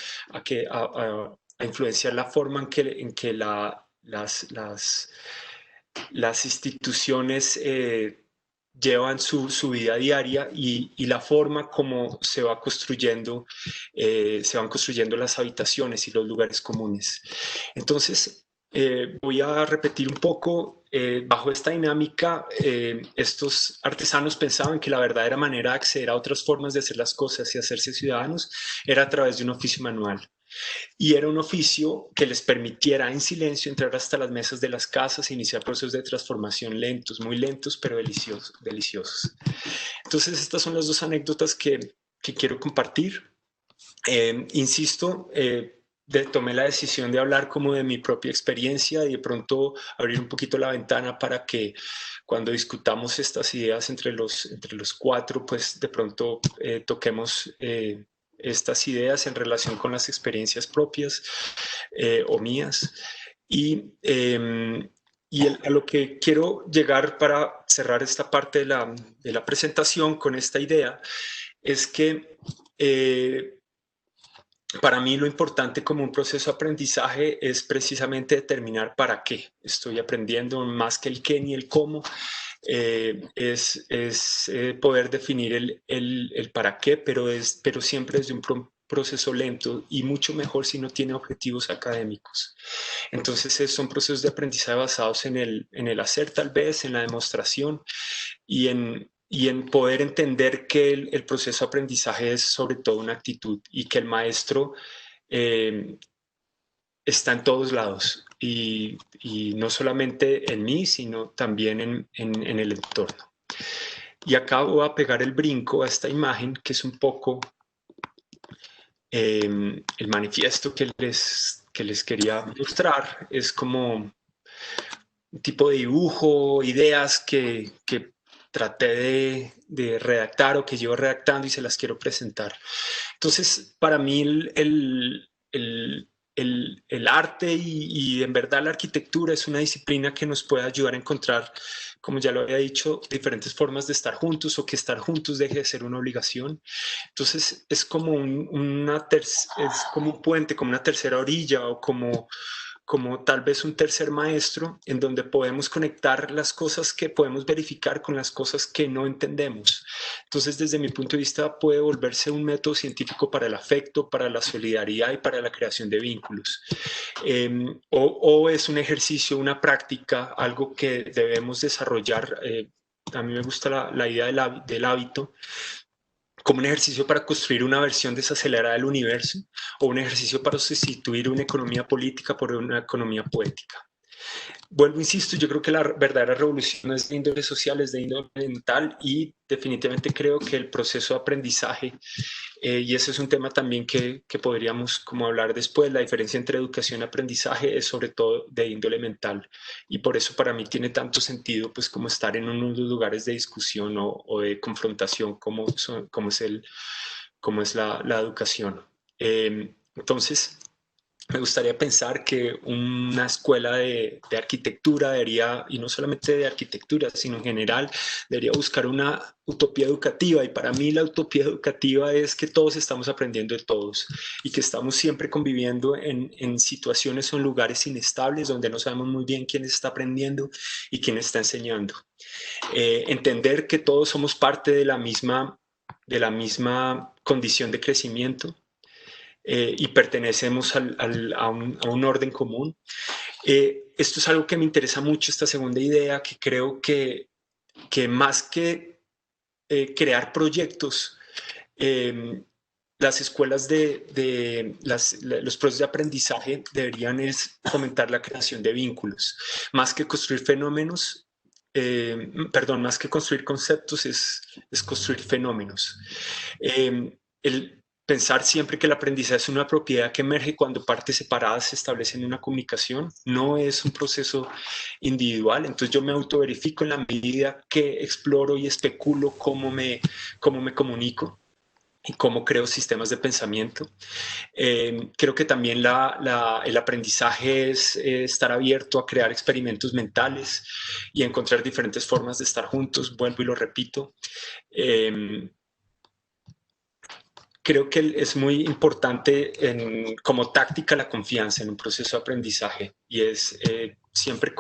influenciar la forma en que las instituciones llevan su vida diaria y la forma como se van construyendo las habitaciones y los lugares comunes. Entonces, voy a repetir un poco. Bajo esta dinámica, estos artesanos pensaban que la verdadera manera de acceder a otras formas de hacer las cosas y hacerse ciudadanos era a través de un oficio manual. Y era un oficio que les permitiera en silencio entrar hasta las mesas de las casas e iniciar procesos de transformación lentos, muy lentos, pero deliciosos. Entonces, estas son las dos anécdotas que quiero compartir. Insisto, tomé la decisión de hablar como de mi propia experiencia y de pronto abrir un poquito la ventana para que cuando discutamos estas ideas entre los cuatro, pues de pronto toquemos estas ideas en relación con las experiencias propias o mías. Y a lo que quiero llegar para cerrar esta parte de la presentación con esta idea es que para mí lo importante como un proceso de aprendizaje es precisamente determinar para qué estoy aprendiendo, más que el qué ni el cómo. Es poder definir el para qué, pero siempre desde un proceso lento y mucho mejor si no tiene objetivos académicos. Entonces son procesos de aprendizaje basados en el hacer, tal vez, en la demostración y en poder entender que el proceso de aprendizaje es sobre todo una actitud y que el maestro está en todos lados y no solamente en mí, sino también en el entorno. Y acá voy a pegar el brinco a esta imagen que es un poco el manifiesto que les quería mostrar. Es como un tipo de dibujo, ideas que traté de redactar o que llevo redactando y se las quiero presentar. Entonces, para mí el arte y en verdad la arquitectura es una disciplina que nos puede ayudar a encontrar, como ya lo había dicho, diferentes formas de estar juntos o que estar juntos deje de ser una obligación. Entonces, es como es como un puente, como una tercera orilla o como tal vez un tercer maestro en donde podemos conectar las cosas que podemos verificar con las cosas que no entendemos. Entonces, desde mi punto de vista, puede volverse un método científico para el afecto, para la solidaridad y para la creación de vínculos. O es un ejercicio, una práctica, algo que debemos desarrollar. A mí me gusta la idea del hábito como un ejercicio para construir una versión desacelerada del universo o un ejercicio para sustituir una economía política por una economía poética. vuelvo, insisto, yo creo que la verdadera revolución no es de índole social, es de índole mental, y definitivamente creo que el proceso de aprendizaje, y ese es un tema también que podríamos como hablar después, la diferencia entre educación y aprendizaje es sobre todo de índole mental, y por eso para mí tiene tanto sentido pues como estar en uno de los lugares de discusión o de confrontación como es la educación. Entonces, me gustaría pensar que una escuela de arquitectura debería, y no solamente de arquitectura, sino en general, debería buscar una utopía educativa. Y para mí la utopía educativa es que todos estamos aprendiendo de todos y que estamos siempre conviviendo en situaciones o en lugares inestables donde no sabemos muy bien quién está aprendiendo y quién está enseñando. Entender que todos somos parte de la misma condición de crecimiento. Y pertenecemos a un orden común. Esto es algo que me interesa mucho, esta segunda idea, que creo que más que crear proyectos, las escuelas los procesos de aprendizaje deberían fomentar la creación de vínculos. Más que construir fenómenos, más que construir conceptos, es construir fenómenos. Pensar siempre que el aprendizaje es una propiedad que emerge cuando partes separadas se establecen una comunicación, no es un proceso individual. Entonces yo me autoverifico en la medida que exploro y especulo cómo me comunico y cómo creo sistemas de pensamiento. Creo que también el aprendizaje es estar abierto a crear experimentos mentales y encontrar diferentes formas de estar juntos. Vuelvo y lo repito. Creo que es muy importante como táctica la confianza en un proceso de aprendizaje, y es siempre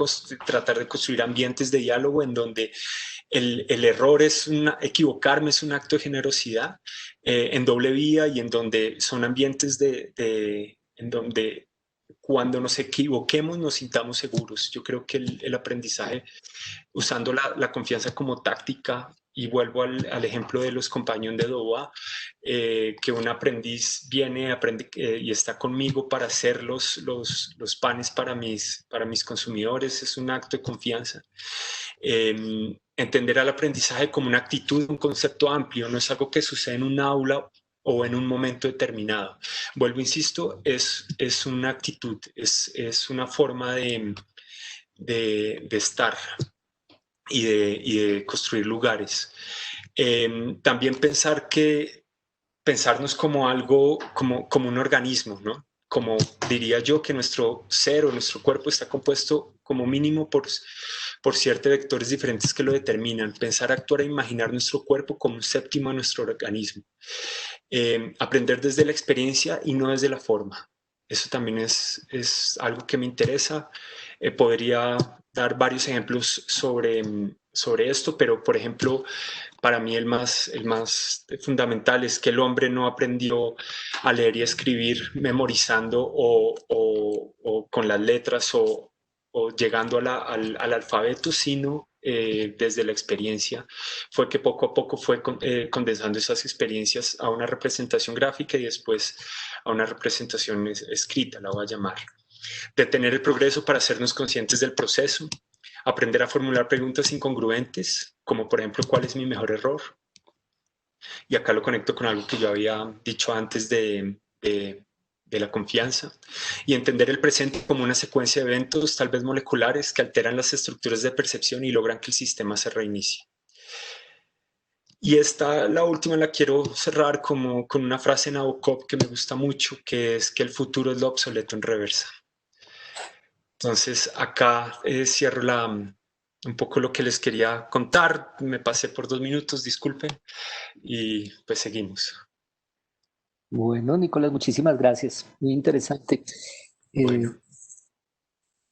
tratar de construir ambientes de diálogo en donde el error equivocarme es un acto de generosidad en doble vía, y en donde son ambientes en donde cuando nos equivoquemos nos sintamos seguros. Yo creo que el aprendizaje, usando la confianza como táctica, y vuelvo al ejemplo de los compañeros de Doha, que un aprendiz aprende y está conmigo para hacer los panes para mis consumidores, es un acto de confianza. Entender al aprendizaje como una actitud, un concepto amplio, no es algo que sucede en un aula o en un momento determinado. Vuelvo, insisto, es una actitud, es una forma de estar y de construir lugares. También pensarnos como algo, como un organismo, ¿no? Como diría yo, que nuestro ser o nuestro cuerpo está compuesto como mínimo por 7 vectores diferentes que lo determinan. Pensar, actuar e imaginar nuestro cuerpo como un séptimo de nuestro organismo. Aprender desde la experiencia y no desde la forma. Eso también es algo que me interesa. Podría dar varios ejemplos sobre esto, pero por ejemplo, para mí el más fundamental es que el hombre no aprendió a leer y a escribir memorizando o con las letras o llegando al alfabeto, sino desde la experiencia. Fue que poco a poco fue condensando esas experiencias a una representación gráfica y después a una representación escrita, la voy a llamar. Detener el progreso para hacernos conscientes del proceso, aprender a formular preguntas incongruentes, como por ejemplo, ¿cuál es mi mejor error? Y acá lo conecto con algo que yo había dicho antes de la confianza, y entender el presente como una secuencia de eventos, tal vez moleculares, que alteran las estructuras de percepción y logran que el sistema se reinicie. Y la última la quiero cerrar con una frase de Nabokov que me gusta mucho, que es que el futuro es lo obsoleto en reversa. Entonces acá cierro un poco lo que les quería contar. Me pasé por 2 minutos, disculpen, y pues seguimos. Bueno, Nicolás, muchísimas gracias. Muy interesante. Bueno.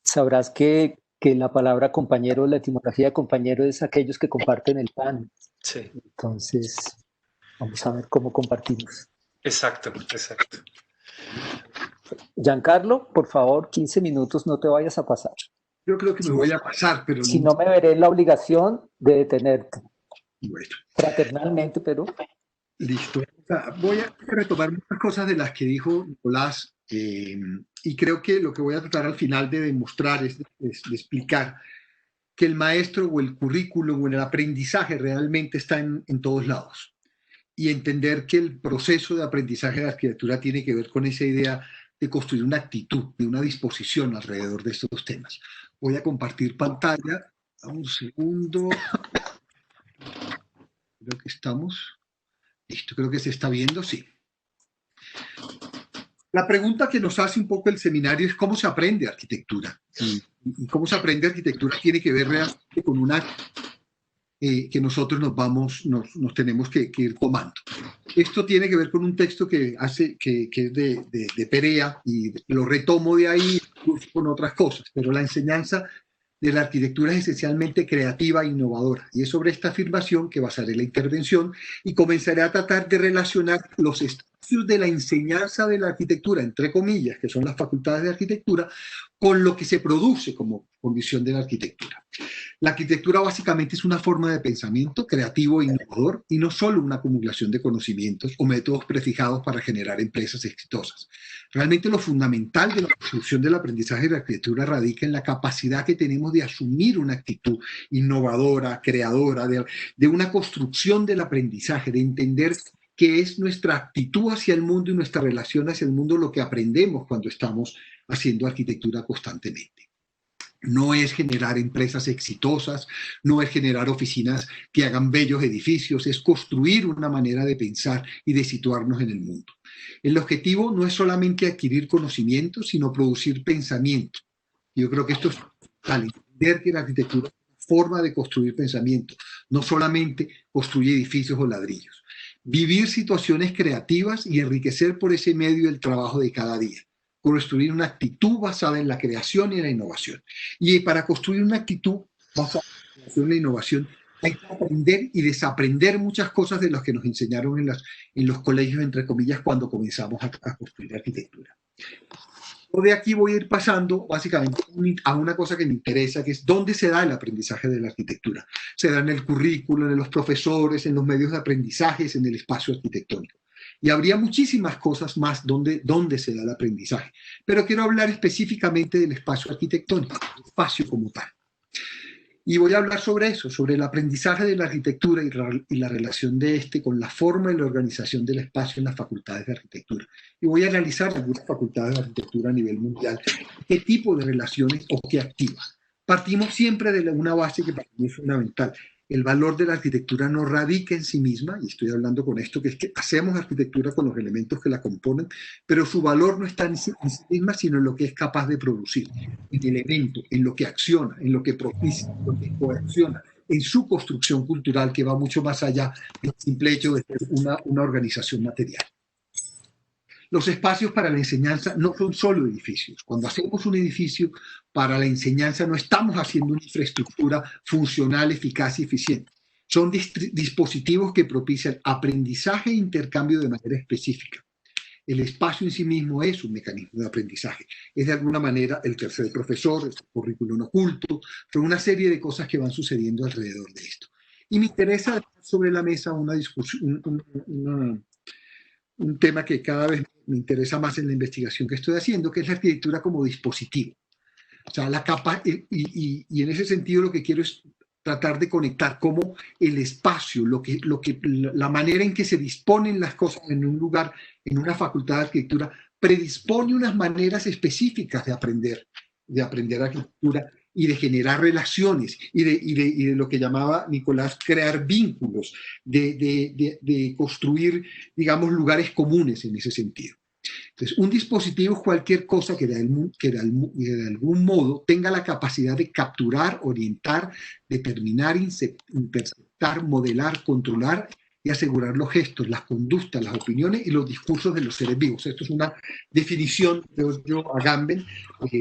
Sabrás que la palabra compañero, la etimología de compañero es aquellos que comparten el pan. Sí. Entonces, vamos a ver cómo compartimos. Exacto. Giancarlo, por favor, 15 minutos, no te vayas a pasar. Yo creo que me voy a pasar, pero... Si no, me veré en la obligación de detenerte. Bueno. Fraternalmente, pero... Listo. Voy a retomar muchas cosas de las que dijo Nicolás. y creo que lo que voy a tratar al final de demostrar es de explicar que el maestro o el currículum o el aprendizaje realmente está en todos lados. Y entender que el proceso de aprendizaje de arquitectura tiene que ver con esa idea de construir una actitud, de una disposición alrededor de estos temas. Voy a compartir pantalla. Un segundo. Creo que estamos. Listo, creo que se está viendo, sí. La pregunta que nos hace un poco el seminario es cómo se aprende arquitectura. Y cómo se aprende arquitectura tiene que ver realmente con una que nosotros nos tenemos que ir tomando. Esto tiene que ver con un texto que es de Perea, y lo retomo de ahí con otras cosas, pero la enseñanza de la arquitectura es esencialmente creativa e innovadora, y es sobre esta afirmación que basaré la intervención y comenzaré a tratar de relacionar los espacios de la enseñanza de la arquitectura, entre comillas, que son las facultades de arquitectura, con lo que se produce como condición de la arquitectura. La arquitectura básicamente es una forma de pensamiento creativo e innovador y no solo una acumulación de conocimientos o métodos prefijados para generar empresas exitosas. Realmente lo fundamental de la construcción del aprendizaje de la arquitectura radica en la capacidad que tenemos de asumir una actitud innovadora, creadora, de una construcción del aprendizaje, de entender que es nuestra actitud hacia el mundo y nuestra relación hacia el mundo lo que aprendemos cuando estamos haciendo arquitectura constantemente. No es generar empresas exitosas, no es generar oficinas que hagan bellos edificios, es construir una manera de pensar y de situarnos en el mundo. El objetivo no es solamente adquirir conocimiento, sino producir pensamiento. Yo creo que esto es al entender que la arquitectura es una forma de construir pensamiento, no solamente construye edificios o ladrillos. Vivir situaciones creativas y enriquecer por ese medio el trabajo de cada día. Construir una actitud basada en la creación y en la innovación. Y para construir una actitud basada en la creación y la innovación hay que aprender y desaprender muchas cosas de las que nos enseñaron en los colegios, entre comillas, cuando comenzamos a construir arquitectura. De aquí voy a ir pasando básicamente a una cosa que me interesa, que es dónde se da el aprendizaje de la arquitectura. Se da en el currículo, en los profesores, en los medios de aprendizaje, en el espacio arquitectónico. Y habría muchísimas cosas más donde se da el aprendizaje. Pero quiero hablar específicamente del espacio arquitectónico, el espacio como tal. Y voy a hablar sobre eso, sobre el aprendizaje de la arquitectura y la relación de este con la forma y la organización del espacio en las facultades de arquitectura. Y voy a analizar algunas facultades de arquitectura a nivel mundial, qué tipo de relaciones o qué activa. Partimos siempre de una base que para mí es fundamental. El valor de la arquitectura no radica en sí misma, y estoy hablando con esto, que es que hacemos arquitectura con los elementos que la componen, pero su valor no está en sí misma, sino en lo que es capaz de producir, en el elemento, en lo que acciona, en lo que propicia, en lo que coacciona, en su construcción cultural, que va mucho más allá del simple hecho de ser una organización material. Los espacios para la enseñanza no son solo edificios. Cuando hacemos un edificio para la enseñanza no estamos haciendo una infraestructura funcional, eficaz y eficiente. Son dispositivos que propician aprendizaje e intercambio de manera específica. El espacio en sí mismo es un mecanismo de aprendizaje. Es de alguna manera el tercer profesor, el currículum oculto, son una serie de cosas que van sucediendo alrededor de esto. Y me interesa dejar sobre la mesa una discusión, un tema que cada vez me interesa más en la investigación que estoy haciendo, que es la arquitectura como dispositivo. O sea, y en ese sentido lo que quiero es tratar de conectar cómo el espacio, la manera en que se disponen las cosas en un lugar, en una facultad de arquitectura, predispone unas maneras específicas de aprender arquitectura y de generar relaciones y de lo que llamaba Nicolás crear vínculos, de construir, digamos, lugares comunes en ese sentido. Entonces, un dispositivo es cualquier cosa que de algún modo tenga la capacidad de capturar, orientar, determinar, interceptar, modelar, controlar y asegurar los gestos, las conductas, las opiniones y los discursos de los seres vivos. Esto es una definición de Giorgio Agamben,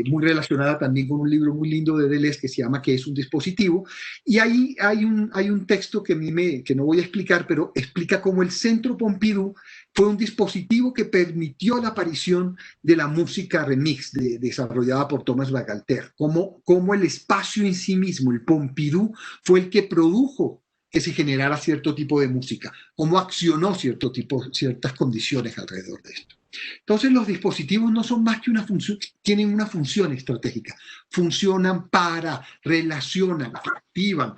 muy relacionada también con un libro muy lindo de Deleuze que se llama ¿Qué es un dispositivo? Y ahí hay un texto que no voy a explicar, pero explica cómo el Centro Pompidou fue un dispositivo que permitió la aparición de la música remix desarrollada por Thomas Bangalter, como el espacio en sí mismo, el Pompidou, fue el que produjo que se generara cierto tipo de música, cómo accionó ciertas condiciones alrededor de esto. Entonces los dispositivos no son más que una función, tienen una función estratégica, funcionan para, relacionan, activan,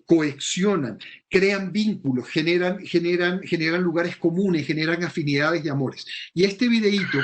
coexionan, crean vínculos, generan lugares comunes, generan afinidades y amores. Y este videíto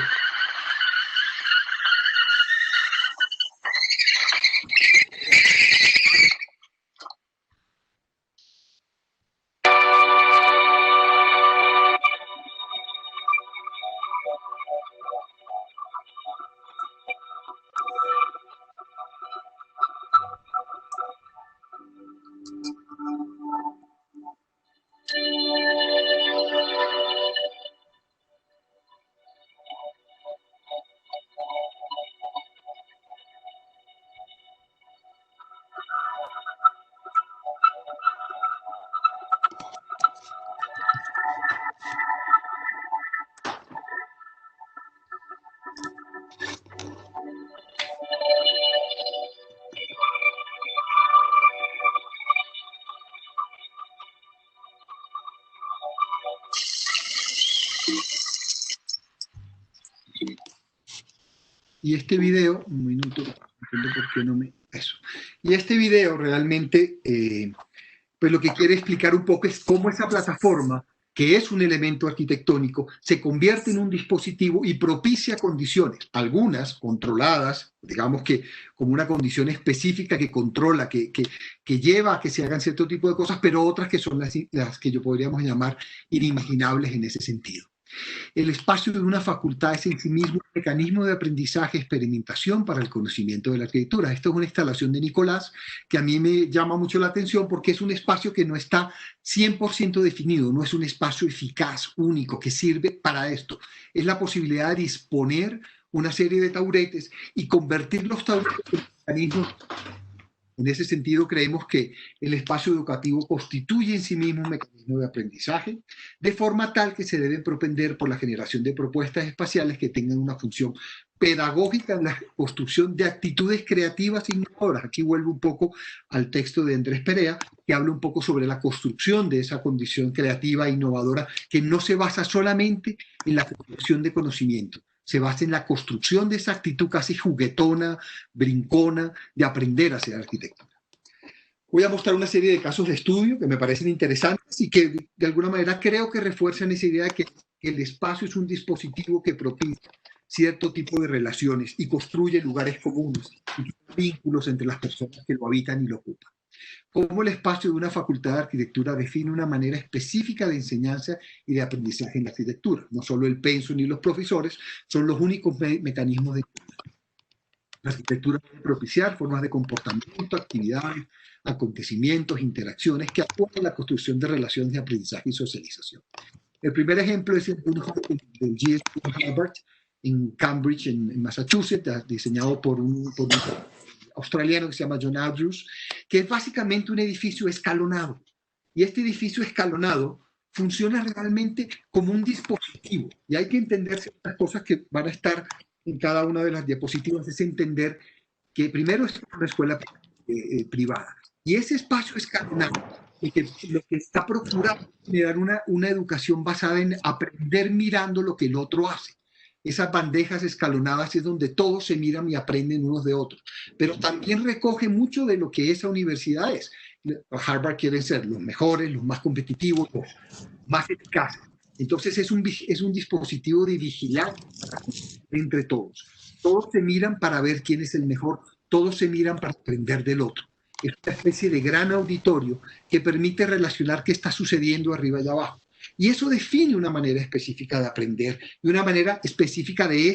y este video, un minuto, ¿por qué no me...? Eso. Y este video realmente, pues lo que quiere explicar un poco es cómo esa plataforma, que es un elemento arquitectónico, se convierte en un dispositivo y propicia condiciones, algunas controladas, digamos que como una condición específica que controla, que lleva a que se hagan cierto tipo de cosas, pero otras que son las que yo podríamos llamar inimaginables en ese sentido. El espacio de una facultad es en sí mismo un mecanismo de aprendizaje, experimentación para el conocimiento de la arquitectura. Esto es una instalación de Nicolás que a mí me llama mucho la atención porque es un espacio que no está 100% definido, no es un espacio eficaz, único, que sirve para esto. Es la posibilidad de disponer una serie de tauretes y convertir los tauretes en mecanismos. En ese sentido, creemos que el espacio educativo constituye en sí mismo un mecanismo de aprendizaje, de forma tal que se deben propender por la generación de propuestas espaciales que tengan una función pedagógica en la construcción de actitudes creativas e innovadoras. Aquí vuelvo un poco al texto de Andrés Perea, que habla un poco sobre la construcción de esa condición creativa e innovadora que no se basa solamente en la construcción de conocimiento, se basa en la construcción de esa actitud casi juguetona, brincona, de aprender a hacer arquitectura. Voy a mostrar una serie de casos de estudio que me parecen interesantes y que de alguna manera creo que refuerzan esa idea de que el espacio es un dispositivo que propicia cierto tipo de relaciones y construye lugares comunes y vínculos entre las personas que lo habitan y lo ocupan. Cómo el espacio de una facultad de arquitectura define una manera específica de enseñanza y de aprendizaje en la arquitectura. No solo el pensum ni los profesores son los únicos mecanismos de la arquitectura puede propiciar formas de comportamiento, actividades, acontecimientos, interacciones que apoyan la construcción de relaciones de aprendizaje y socialización. El primer ejemplo es el del GSD Harvard en Cambridge, en Massachusetts, diseñado por un australiano que se llama John Andrews, que es básicamente un edificio escalonado. Y este edificio escalonado funciona realmente como un dispositivo. Y hay que entender ciertas cosas que van a estar en cada una de las diapositivas. Es entender que primero es una escuela privada. Y ese espacio escalonado, lo que está procurando es generar una educación basada en aprender mirando lo que el otro hace. Esas bandejas escalonadas es donde todos se miran y aprenden unos de otros. Pero también recoge mucho de lo que esa universidad es. Harvard quiere ser los mejores, los más competitivos, los más eficaces. Entonces es un dispositivo de vigilancia entre todos. Todos se miran para ver quién es el mejor, todos se miran para aprender del otro. Es una especie de gran auditorio que permite relacionar qué está sucediendo arriba y abajo. Y eso define una manera específica de aprender y una manera específica de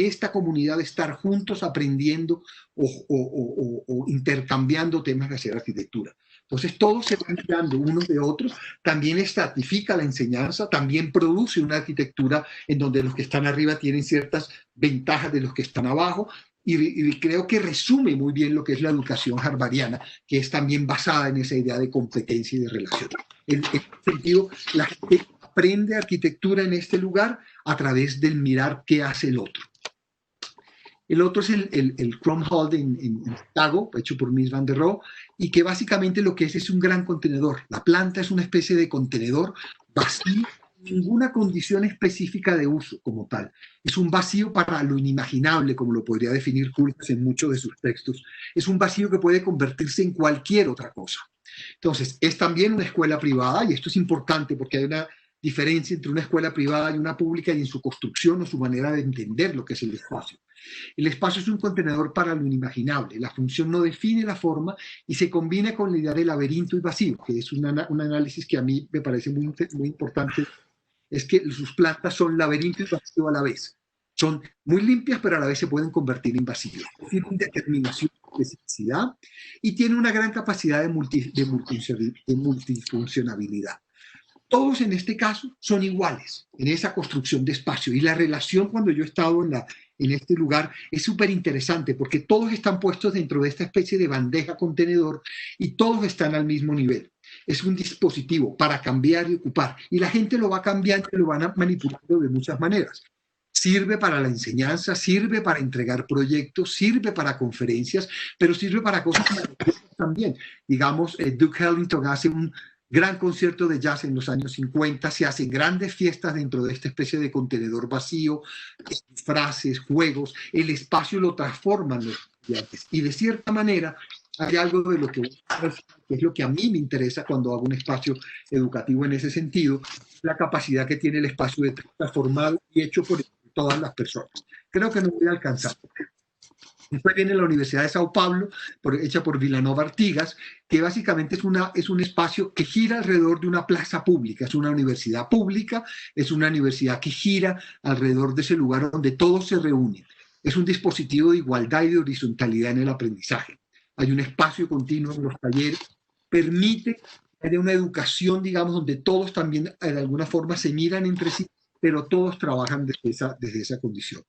esta comunidad de estar juntos aprendiendo o intercambiando temas de hacer arquitectura. Entonces todos se van mirando unos de otros, también estratifica la enseñanza, también produce una arquitectura en donde los que están arriba tienen ciertas ventajas de los que están abajo, y creo que resume muy bien lo que es la educación harvardiana, que es también basada en esa idea de competencia y de relación. En ese sentido, la gente aprende arquitectura en este lugar a través del mirar qué hace el otro. El otro es el Chrome Hall en Chicago, hecho por Mies van der Rohe, y que básicamente lo que es un gran contenedor. La planta es una especie de contenedor vacío, ninguna condición específica de uso como tal. Es un vacío para lo inimaginable, como lo podría definir Curtis en muchos de sus textos. Es un vacío que puede convertirse en cualquier otra cosa. Entonces, es también una escuela privada, y esto es importante porque hay una diferencia entre una escuela privada y una pública y en su construcción o su manera de entender lo que es el espacio. El espacio es un contenedor para lo inimaginable. La función no define la forma y se combina con la idea de laberinto y vacío, que es un análisis que a mí me parece muy importante. Es que sus plantas son laberinto y vacío a la vez. Son muy limpias, pero a la vez se pueden convertir en vacío. Tienen determinación, especificidad y tienen una gran capacidad de multifuncionabilidad. Todos en este caso son iguales en esa construcción de espacio, y la relación cuando yo he estado en este lugar es súper interesante porque todos están puestos dentro de esta especie de bandeja contenedor y todos están al mismo nivel. Es un dispositivo para cambiar y ocupar, y la gente lo va cambiando y lo van manipulando de muchas maneras. Sirve para la enseñanza, sirve para entregar proyectos, sirve para conferencias, pero sirve para cosas también. Digamos, Duke Ellington hace un gran concierto de jazz en los años 50, se hacen grandes fiestas dentro de esta especie de contenedor vacío, frases, juegos, el espacio lo transforman los estudiantes, y de cierta manera hay algo de lo que es lo que a mí me interesa cuando hago un espacio educativo en ese sentido, la capacidad que tiene el espacio de transformar y hecho por todas las personas. Creo que no voy a alcanzar. Después viene la Universidad de Sao Paulo, hecha por Vilanova Artigas, que básicamente es un espacio que gira alrededor de una plaza pública. Es una universidad pública, es una universidad que gira alrededor de ese lugar donde todos se reúnen. Es un dispositivo de igualdad y de horizontalidad en el aprendizaje. Hay un espacio continuo en los talleres, permite que haya una educación, digamos, donde todos también de alguna forma se miran entre sí, pero todos trabajan desde esa condición.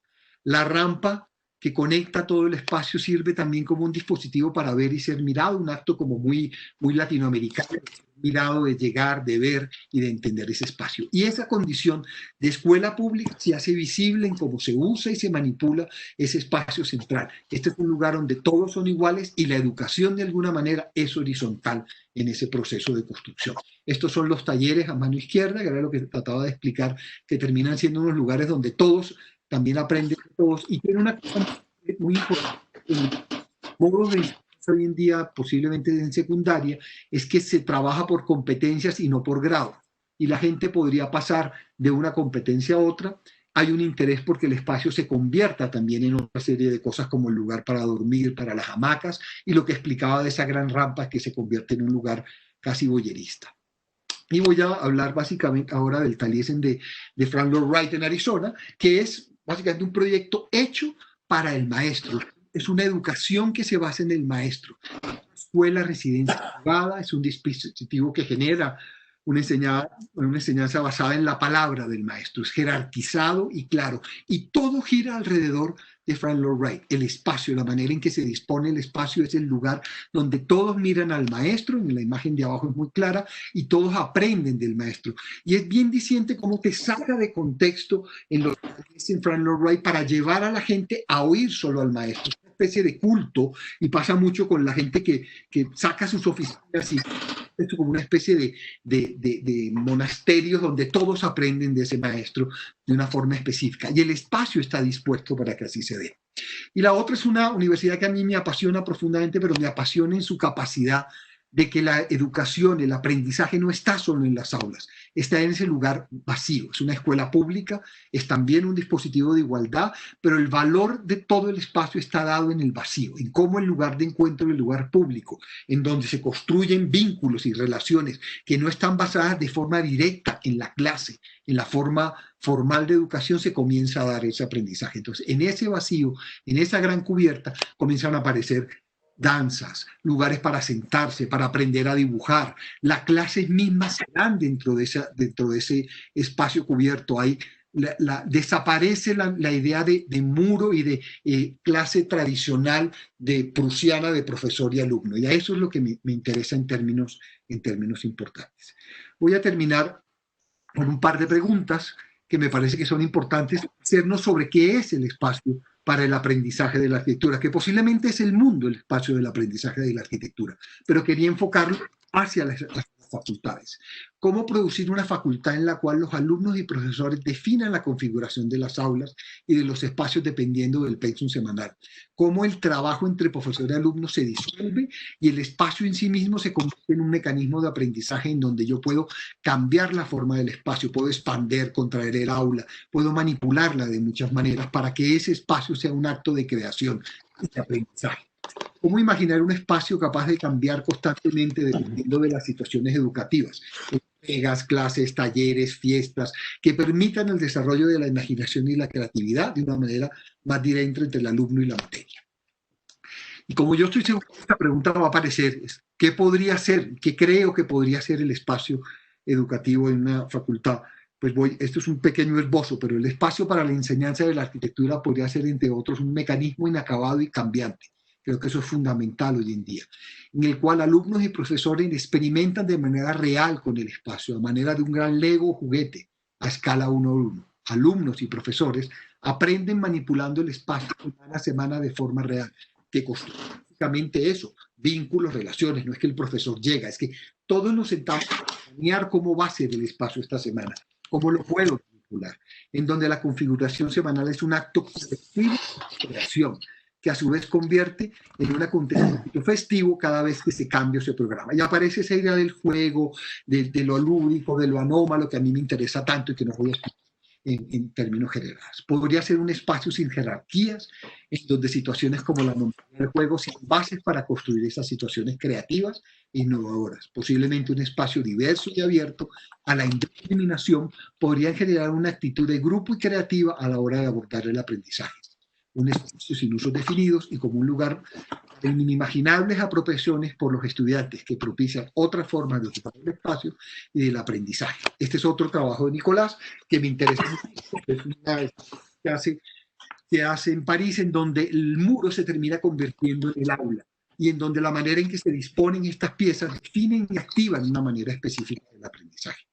La rampa que conecta todo el espacio sirve también como un dispositivo para ver y ser mirado, un acto como muy latinoamericano, mirado de llegar, de ver y de entender ese espacio. Y esa condición de escuela pública se hace visible en cómo se usa y se manipula ese espacio central. Este es un lugar donde todos son iguales y la educación de alguna manera es horizontal en ese proceso de construcción. Estos son los talleres a mano izquierda, que era lo que trataba de explicar, que terminan siendo unos lugares donde todos también aprenden todos, y tiene una cosa muy importante en modos de hoy en día, posiblemente en secundaria, es que se trabaja por competencias y no por grado, y la gente podría pasar de una competencia a otra. Hay un interés porque el espacio se convierta también en otra serie de cosas como el lugar para dormir, para las hamacas, y lo que explicaba de esa gran rampa que se convierte en un lugar casi boyerista. Y voy a hablar básicamente ahora del Taliesin de Frank Lloyd Wright en Arizona, que es básicamente un proyecto hecho para el maestro. Es una educación que se basa en el maestro. Escuela, residencia privada, es un dispositivo que genera una enseñanza basada en la palabra del maestro. Es jerarquizado y claro. Y todo gira alrededor de Frank Lloyd Wright. El espacio, la manera en que se dispone el espacio es el lugar donde todos miran al maestro, en la imagen de abajo es muy clara, y todos aprenden del maestro. Y es bien diciente cómo te saca de contexto en lo que dice Frank Lloyd Wright para llevar a la gente a oír solo al maestro. Es una especie de culto, y pasa mucho con la gente que saca sus oficinas y esto como una especie de monasterios donde todos aprenden de ese maestro de una forma específica, y el espacio está dispuesto para que así se dé. Y la otra es una universidad que a mí me apasiona profundamente, pero me apasiona en su capacidad de que la educación, el aprendizaje no está solo en las aulas, está en ese lugar vacío. Es una escuela pública, es también un dispositivo de igualdad, pero el valor de todo el espacio está dado en el vacío, en cómo el lugar de encuentro es el lugar público, en donde se construyen vínculos y relaciones que no están basadas de forma directa en la clase, en la forma formal de educación se comienza a dar ese aprendizaje. Entonces, en ese vacío, en esa gran cubierta, comienzan a aparecer danzas, lugares para sentarse, para aprender a dibujar. Las clases mismas se dan dentro de ese espacio cubierto. Ahí desaparece la idea de muro y de clase tradicional de prusiana de profesor y alumno. Y a eso es lo que me interesa en términos importantes. Voy a terminar con un par de preguntas que me parece que son importantes hacernos sobre qué es el espacio para el aprendizaje de la arquitectura, que posiblemente es el mundo el espacio del aprendizaje de la arquitectura, pero quería enfocarlo hacia las facultades. Cómo producir una facultad en la cual los alumnos y profesores definan la configuración de las aulas y de los espacios dependiendo del pensum semanal. Cómo el trabajo entre profesor y alumno se disuelve y el espacio en sí mismo se convierte en un mecanismo de aprendizaje en donde yo puedo cambiar la forma del espacio, puedo expandir, contraer el aula, puedo manipularla de muchas maneras para que ese espacio sea un acto de creación y de aprendizaje. ¿Cómo imaginar un espacio capaz de cambiar constantemente dependiendo de las situaciones educativas? Entregas, clases, talleres, fiestas, que permitan el desarrollo de la imaginación y la creatividad de una manera más directa entre el alumno y la materia. Y como yo estoy seguro que esta pregunta va a aparecer, ¿qué podría ser, qué creo que podría ser el espacio educativo en una facultad? Pues esto es un pequeño esbozo, pero el espacio para la enseñanza de la arquitectura podría ser, entre otros, un mecanismo inacabado y cambiante. Creo que eso es fundamental hoy en día, en el cual alumnos y profesores experimentan de manera real con el espacio, a manera de un gran Lego juguete, a escala 1:1. Alumnos y profesores aprenden manipulando el espacio semana a semana de forma real, que construye básicamente eso, vínculos, relaciones. No es que el profesor llega, es que todos nos sentamos a planear cómo va a ser el espacio esta semana, cómo lo puedo manipular, en donde la configuración semanal es un acto colectivo de creación, que a su vez convierte en un acontecimiento festivo cada vez que ese cambio se programa. Y aparece esa idea del juego, de lo lúdico, de lo anómalo, que a mí me interesa tanto y que no voy a explicar en términos generales. Podría ser un espacio sin jerarquías, en donde situaciones como la anomalía del juego sean bases para construir esas situaciones creativas e innovadoras. Posiblemente un espacio diverso y abierto a la indiscriminación podría generar una actitud de grupo y creativa a la hora de abordar el aprendizaje. Un espacio sin usos definidos y como un lugar de inimaginables apropiaciones por los estudiantes que propician otras formas de ocupar el espacio y del aprendizaje. Este es otro trabajo de Nicolás que me interesa mucho, que es una que hace en París, en donde el muro se termina convirtiendo en el aula y en donde la manera en que se disponen estas piezas definen y activan de una manera específica el aprendizaje.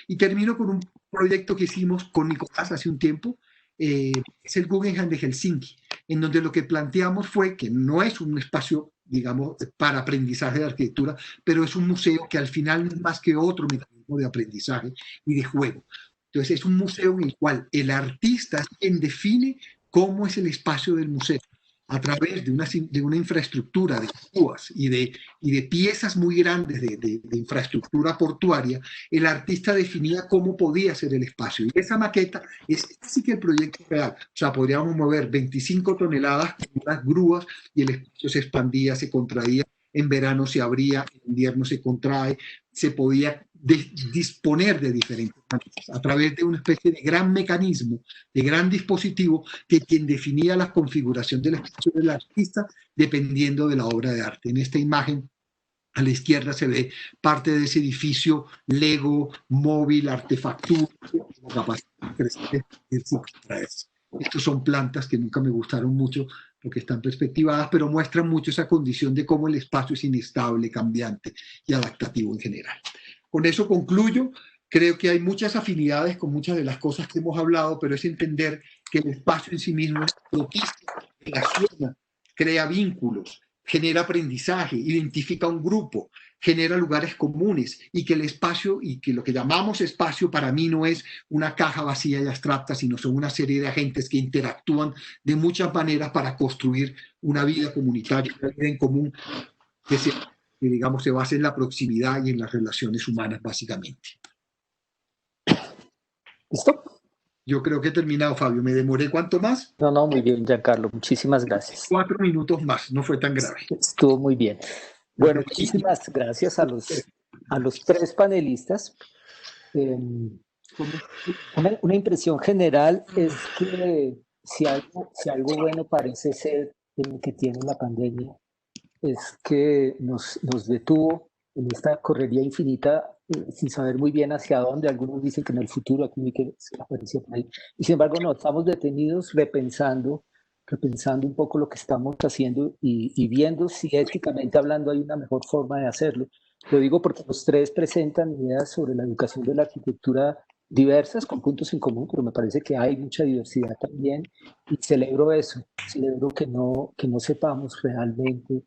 Y termino con un proyecto que hicimos con Nicolás hace un tiempo, es el Guggenheim de Helsinki, en donde lo que planteamos fue que no es un espacio, digamos, para aprendizaje de arquitectura, pero es un museo que al final no es más que otro mecanismo de aprendizaje y de juego. Entonces es un museo en el cual el artista es quien define cómo es el espacio del museo, a través de una infraestructura de púas y de piezas muy grandes de infraestructura portuaria. El artista definía cómo podía ser el espacio. Y esa maqueta es casi que el proyecto real. O sea, podríamos mover 25 toneladas con unas grúas y el espacio se expandía, se contraía. En verano se abría, en invierno se contrae, se podía disponer de diferentes maneras, a través de una especie de gran mecanismo, de gran dispositivo, que quien definía la configuración del espacio del artista dependiendo de la obra de arte. En esta imagen, a la izquierda se ve parte de ese edificio Lego, móvil, artefactura, con capacidad de crecer. Estos son plantas que nunca me gustaron mucho porque están perspectivadas, pero muestran mucho esa condición de cómo el espacio es inestable, cambiante y adaptativo en general. Con eso concluyo. Creo que hay muchas afinidades con muchas de las cosas que hemos hablado, pero es entender que el espacio en sí mismo es propicio, relaciona, crea vínculos, genera aprendizaje, identifica un grupo, genera lugares comunes, y que el espacio, y que lo que llamamos espacio para mí no es una caja vacía y abstracta, sino son una serie de agentes que interactúan de muchas maneras para construir una vida comunitaria, una vida en común que digamos, se basa en la proximidad y en las relaciones humanas, básicamente. ¿Listo? Yo creo que he terminado, Fabio. ¿Me demoré cuánto más? No, muy bien, Giancarlo. Muchísimas gracias. 4 minutos más, no fue tan grave. Estuvo muy bien. Bueno, muchísimas gracias a los tres panelistas. Una impresión general es que si algo bueno parece ser que tiene la pandemia, es que nos detuvo en esta correría infinita sin saber muy bien hacia dónde. Algunos dicen que en el futuro, aquí que apareció por ahí. Y sin embargo, no, estamos detenidos repensando un poco lo que estamos haciendo y viendo si éticamente hablando hay una mejor forma de hacerlo. Lo digo porque los tres presentan ideas sobre la educación de la arquitectura diversas, con puntos en común, pero me parece que hay mucha diversidad también, y celebro eso, celebro que no sepamos realmente,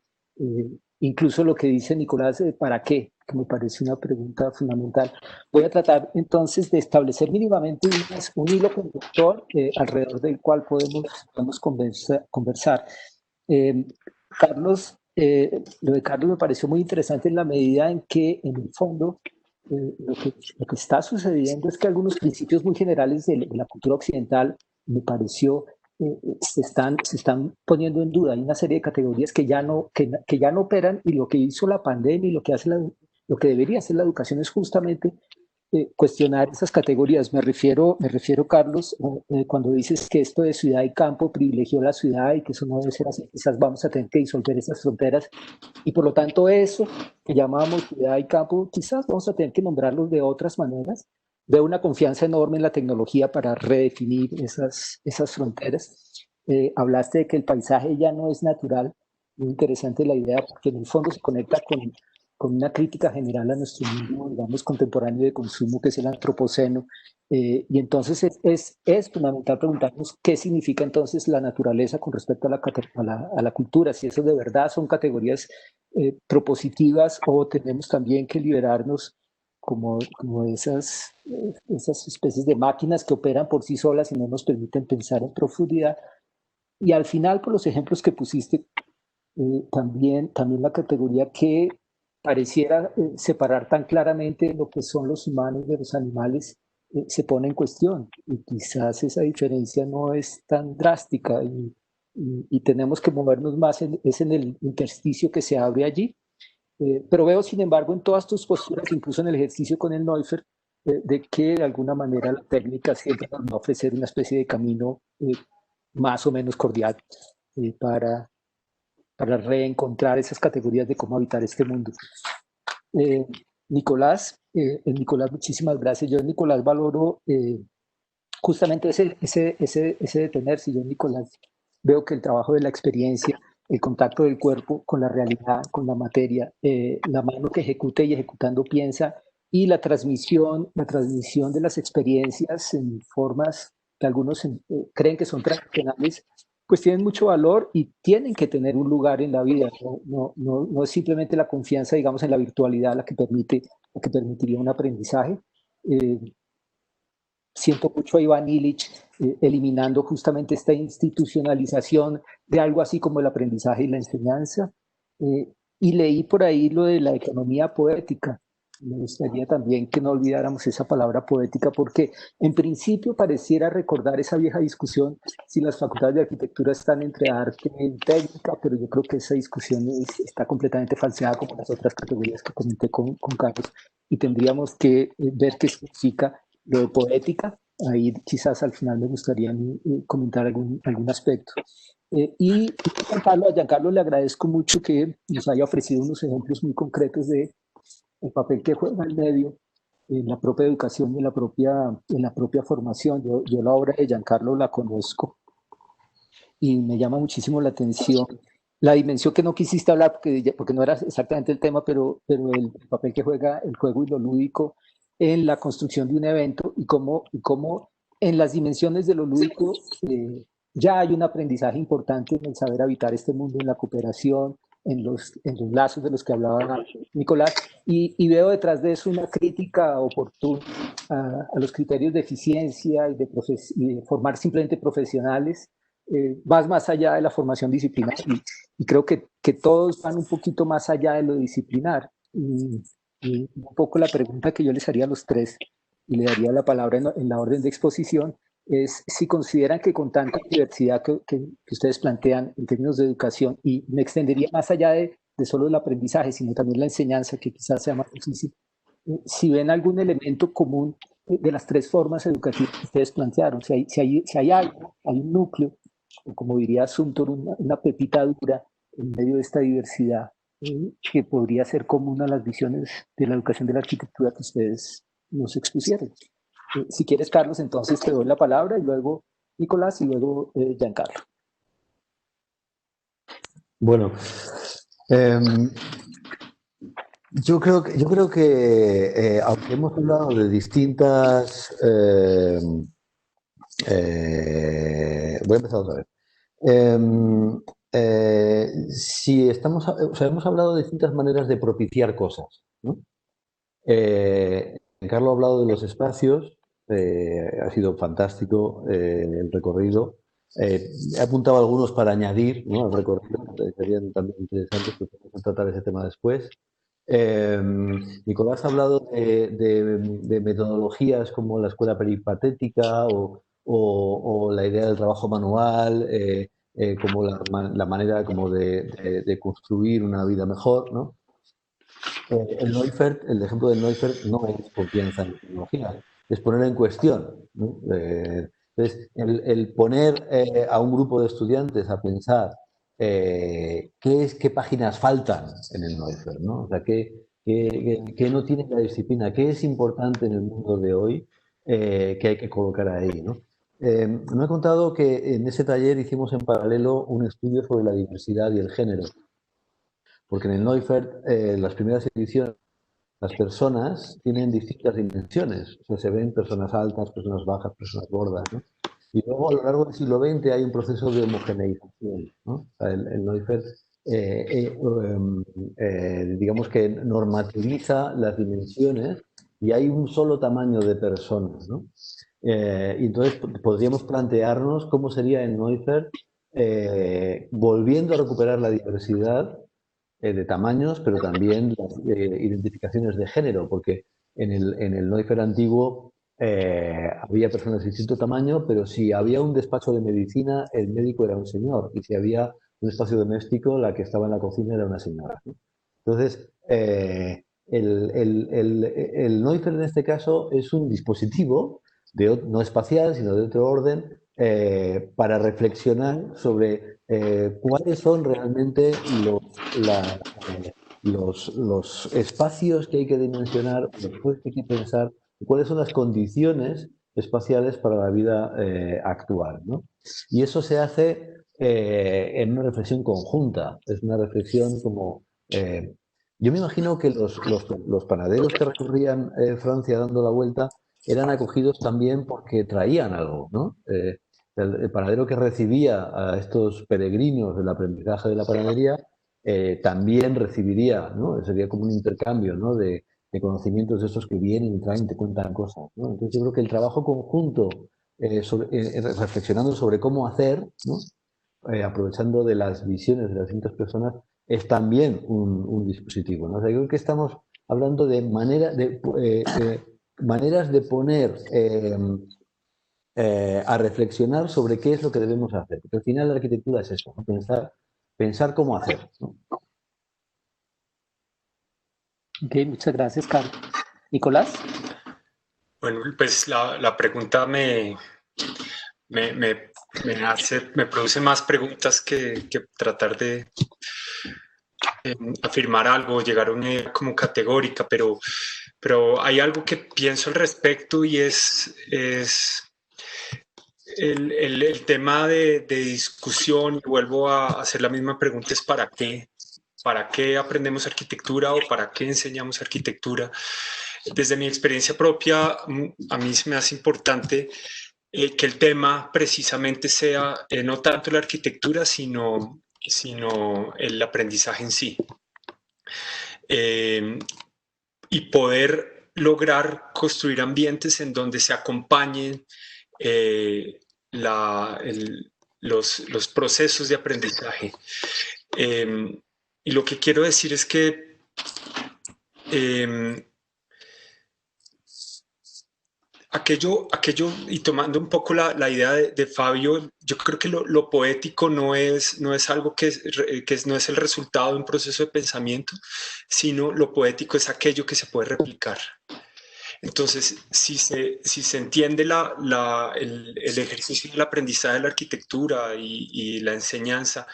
incluso lo que dice Nicolás, ¿para qué? Que me parece una pregunta fundamental. Voy a tratar entonces de establecer mínimamente un hilo conductor alrededor del cual podemos conversar. Carlos, lo de Carlos me pareció muy interesante en la medida en que, en el fondo, lo que está sucediendo es que algunos principios muy generales de la cultura occidental, me pareció, se están poniendo en duda. Hay una serie de categorías que ya no operan, y lo que hizo la pandemia y lo que debería hacer la educación es justamente cuestionar esas categorías. Me refiero, Carlos, cuando dices que esto de ciudad y campo privilegió la ciudad y que eso no debe ser así, quizás vamos a tener que disolver esas fronteras, y por lo tanto eso que llamábamos ciudad y campo, quizás vamos a tener que nombrarlos de otras maneras. Veo una confianza enorme en la tecnología para redefinir esas fronteras. Hablaste de que el paisaje ya no es natural. Muy interesante la idea, porque en el fondo se conecta con una crítica general a nuestro mundo, digamos, contemporáneo de consumo, que es el antropoceno. Y entonces es fundamental preguntarnos qué significa entonces la naturaleza con respecto a la cultura, si eso de verdad son categorías propositivas, o tenemos también que liberarnos como esas especies de máquinas que operan por sí solas y no nos permiten pensar en profundidad. Y al final, por los ejemplos que pusiste, también la categoría que pareciera separar tan claramente lo que son los humanos de los animales, se pone en cuestión, y quizás esa diferencia no es tan drástica, y tenemos que movernos más es en el intersticio que se abre allí. Pero veo, sin embargo, en todas tus posturas, incluso en el ejercicio con el Neufert, de que de alguna manera la técnica siempre nos va a ofrecer una especie de camino más o menos cordial para reencontrar esas categorías de cómo habitar este mundo. Nicolás, muchísimas gracias. Yo en Nicolás valoro justamente ese detenerse. Yo en Nicolás veo que el trabajo de la experiencia, el contacto del cuerpo con la realidad, con la materia, la mano que ejecuta y ejecutando piensa, y la transmisión de las experiencias en formas que algunos creen que son tradicionales, pues tienen mucho valor y tienen que tener un lugar en la vida. No es simplemente la confianza, digamos, en la virtualidad la que permitiría un aprendizaje. Siento mucho a Iván Illich eliminando justamente esta institucionalización de algo así como el aprendizaje y la enseñanza. Y leí por ahí lo de la economía poética. Me gustaría también que no olvidáramos esa palabra poética, porque en principio pareciera recordar esa vieja discusión si las facultades de arquitectura están entre arte y técnica, pero yo creo que esa discusión está completamente falseada, como las otras categorías que comenté con Carlos, y tendríamos que ver qué significa lo de poética. Ahí quizás al final me gustaría comentar algún aspecto. Y a Giancarlo le agradezco mucho que nos haya ofrecido unos ejemplos muy concretos de el papel que juega el medio en la propia educación y en la propia formación. Yo la obra de Giancarlo la conozco y me llama muchísimo la atención la dimensión que no quisiste hablar porque no era exactamente el tema, pero el papel que juega el juego y lo lúdico en la construcción de un evento, y cómo en las dimensiones de lo lúdico ya hay un aprendizaje importante en el saber habitar este mundo, en la cooperación, en los lazos de los que hablaba Nicolás, y veo detrás de eso una crítica oportuna a los criterios de eficiencia y de formar simplemente profesionales. Vas más allá de la formación disciplinar, y creo que todos van un poquito más allá de lo disciplinar. Y un poco la pregunta que yo les haría a los tres, y le daría la palabra en la orden de exposición, es si consideran que con tanta diversidad que ustedes plantean en términos de educación, y me extendería más allá de solo el aprendizaje, sino también la enseñanza, que quizás sea más difícil, si ven algún elemento común de las tres formas educativas que ustedes plantearon, si hay algo, hay un núcleo, o como diría Sumter, una pepita dura en medio de esta diversidad, que podría ser común a las visiones de la educación de la arquitectura que ustedes nos expusieron. Si quieres, Carlos, entonces te doy la palabra, y luego Nicolás, y luego Giancarlo. Bueno, Yo creo que aunque hemos hablado de distintas... voy a empezar otra vez. Si estamos, o sea, hemos hablado de distintas maneras de propiciar cosas, ¿no? Carlos ha hablado de los espacios, ha sido fantástico el recorrido. He apuntado algunos para añadir, ¿no?, al recorrido, serían también interesantes, pero podemos tratar ese tema después. Nicolás ha hablado de metodologías como la escuela peripatética o la idea del trabajo manual, como la manera como de construir una vida mejor, ¿no? El Neufert, el ejemplo del Neufert no es confianza en la tecnología, es poner en cuestión, ¿no? Entonces, el poner a un grupo de estudiantes a pensar qué páginas faltan en el Neufert, ¿no? O sea, qué no tiene la disciplina, qué es importante en el mundo de hoy que hay que colocar ahí, ¿no? Me he contado que en ese taller hicimos en paralelo un estudio sobre la diversidad y el género, porque en el Neufert, las primeras ediciones, las personas tienen distintas dimensiones. O sea, se ven personas altas, personas bajas, personas gordas, ¿no? Y luego, a lo largo del siglo XX, hay un proceso de homogeneización, ¿no? O sea, el Neufert, digamos que normativiza las dimensiones y hay un solo tamaño de personas, ¿no? Y entonces podríamos plantearnos cómo sería el Neufert volviendo a recuperar la diversidad de tamaños, pero también las identificaciones de género, porque en el Neufert antiguo había personas de distinto tamaño, pero si había un despacho de medicina, el médico era un señor, y si había un espacio doméstico, la que estaba en la cocina era una señora, ¿no? Entonces, el Neufert en este caso es un dispositivo no espacial, sino de otro orden, para reflexionar sobre cuáles son realmente los espacios que hay que dimensionar, después que hay que pensar, cuáles son las condiciones espaciales para la vida actual, ¿no? Y eso se hace en una reflexión conjunta, es una reflexión como... yo me imagino que los panaderos que recorrían Francia dando la vuelta eran acogidos también porque traían algo, ¿no? El panadero que recibía a estos peregrinos del aprendizaje de la panadería también recibiría, ¿no? Sería como un intercambio, ¿no?, de conocimientos de estos que vienen y traen, te cuentan cosas, ¿no? Entonces yo creo que el trabajo conjunto, reflexionando sobre cómo hacer, ¿no?, aprovechando de las visiones de las distintas personas, es también un dispositivo, ¿no? O sea, yo creo que estamos hablando de maneras de poner a reflexionar sobre qué es lo que debemos hacer. Porque al final la arquitectura es eso, ¿no? Pensar cómo hacer, ¿no? Ok, muchas gracias, Carlos. Nicolás. Bueno, pues la pregunta me produce más preguntas que tratar de afirmar algo, llegar a una idea como categórica, pero hay algo que pienso al respecto y es el tema de discusión, y vuelvo a hacer la misma pregunta, es ¿para qué? ¿Para qué aprendemos arquitectura o para qué enseñamos arquitectura? Desde mi experiencia propia, a mí se me hace importante que el tema precisamente sea no tanto la arquitectura, sino el aprendizaje en sí. Y poder lograr construir ambientes en donde se acompañen los procesos de aprendizaje. Y lo que quiero decir es que aquello, y tomando un poco la idea de Fabio, yo creo que lo poético no es algo que no es el resultado de un proceso de pensamiento, sino lo poético es aquello que se puede replicar. Entonces, si se entiende el ejercicio del aprendizaje de la arquitectura y la enseñanza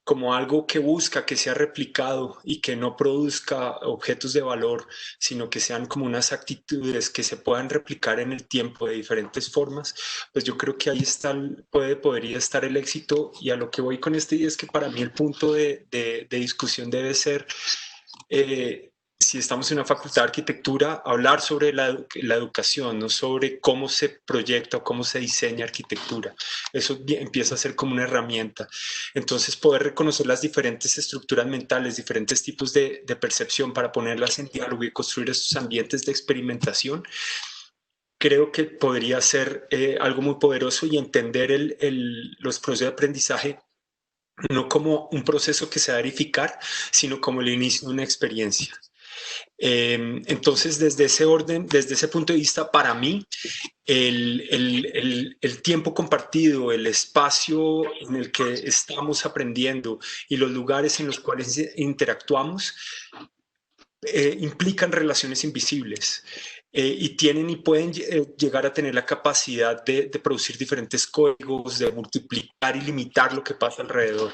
como algo que busca que sea replicado y que no produzca objetos de valor, sino que sean como unas actitudes que se puedan replicar en el tiempo de diferentes formas, pues yo creo que ahí podría estar el éxito. Y a lo que voy con este día es que para mí el punto de discusión debe ser si estamos en una facultad de arquitectura, hablar sobre la educación, no sobre cómo se proyecta o cómo se diseña arquitectura. Eso empieza a ser como una herramienta. Entonces, poder reconocer las diferentes estructuras mentales, diferentes tipos de percepción para ponerlas en diálogo y construir estos ambientes de experimentación, creo que podría ser algo muy poderoso, y entender los procesos de aprendizaje no como un proceso que se va a verificar, sino como el inicio de una experiencia. Entonces, desde ese orden, desde ese punto de vista, para mí, el tiempo compartido, el espacio en el que estamos aprendiendo y los lugares en los cuales interactuamos implican relaciones invisibles. Y tienen y pueden llegar a tener la capacidad de producir diferentes códigos, de multiplicar y limitar lo que pasa alrededor.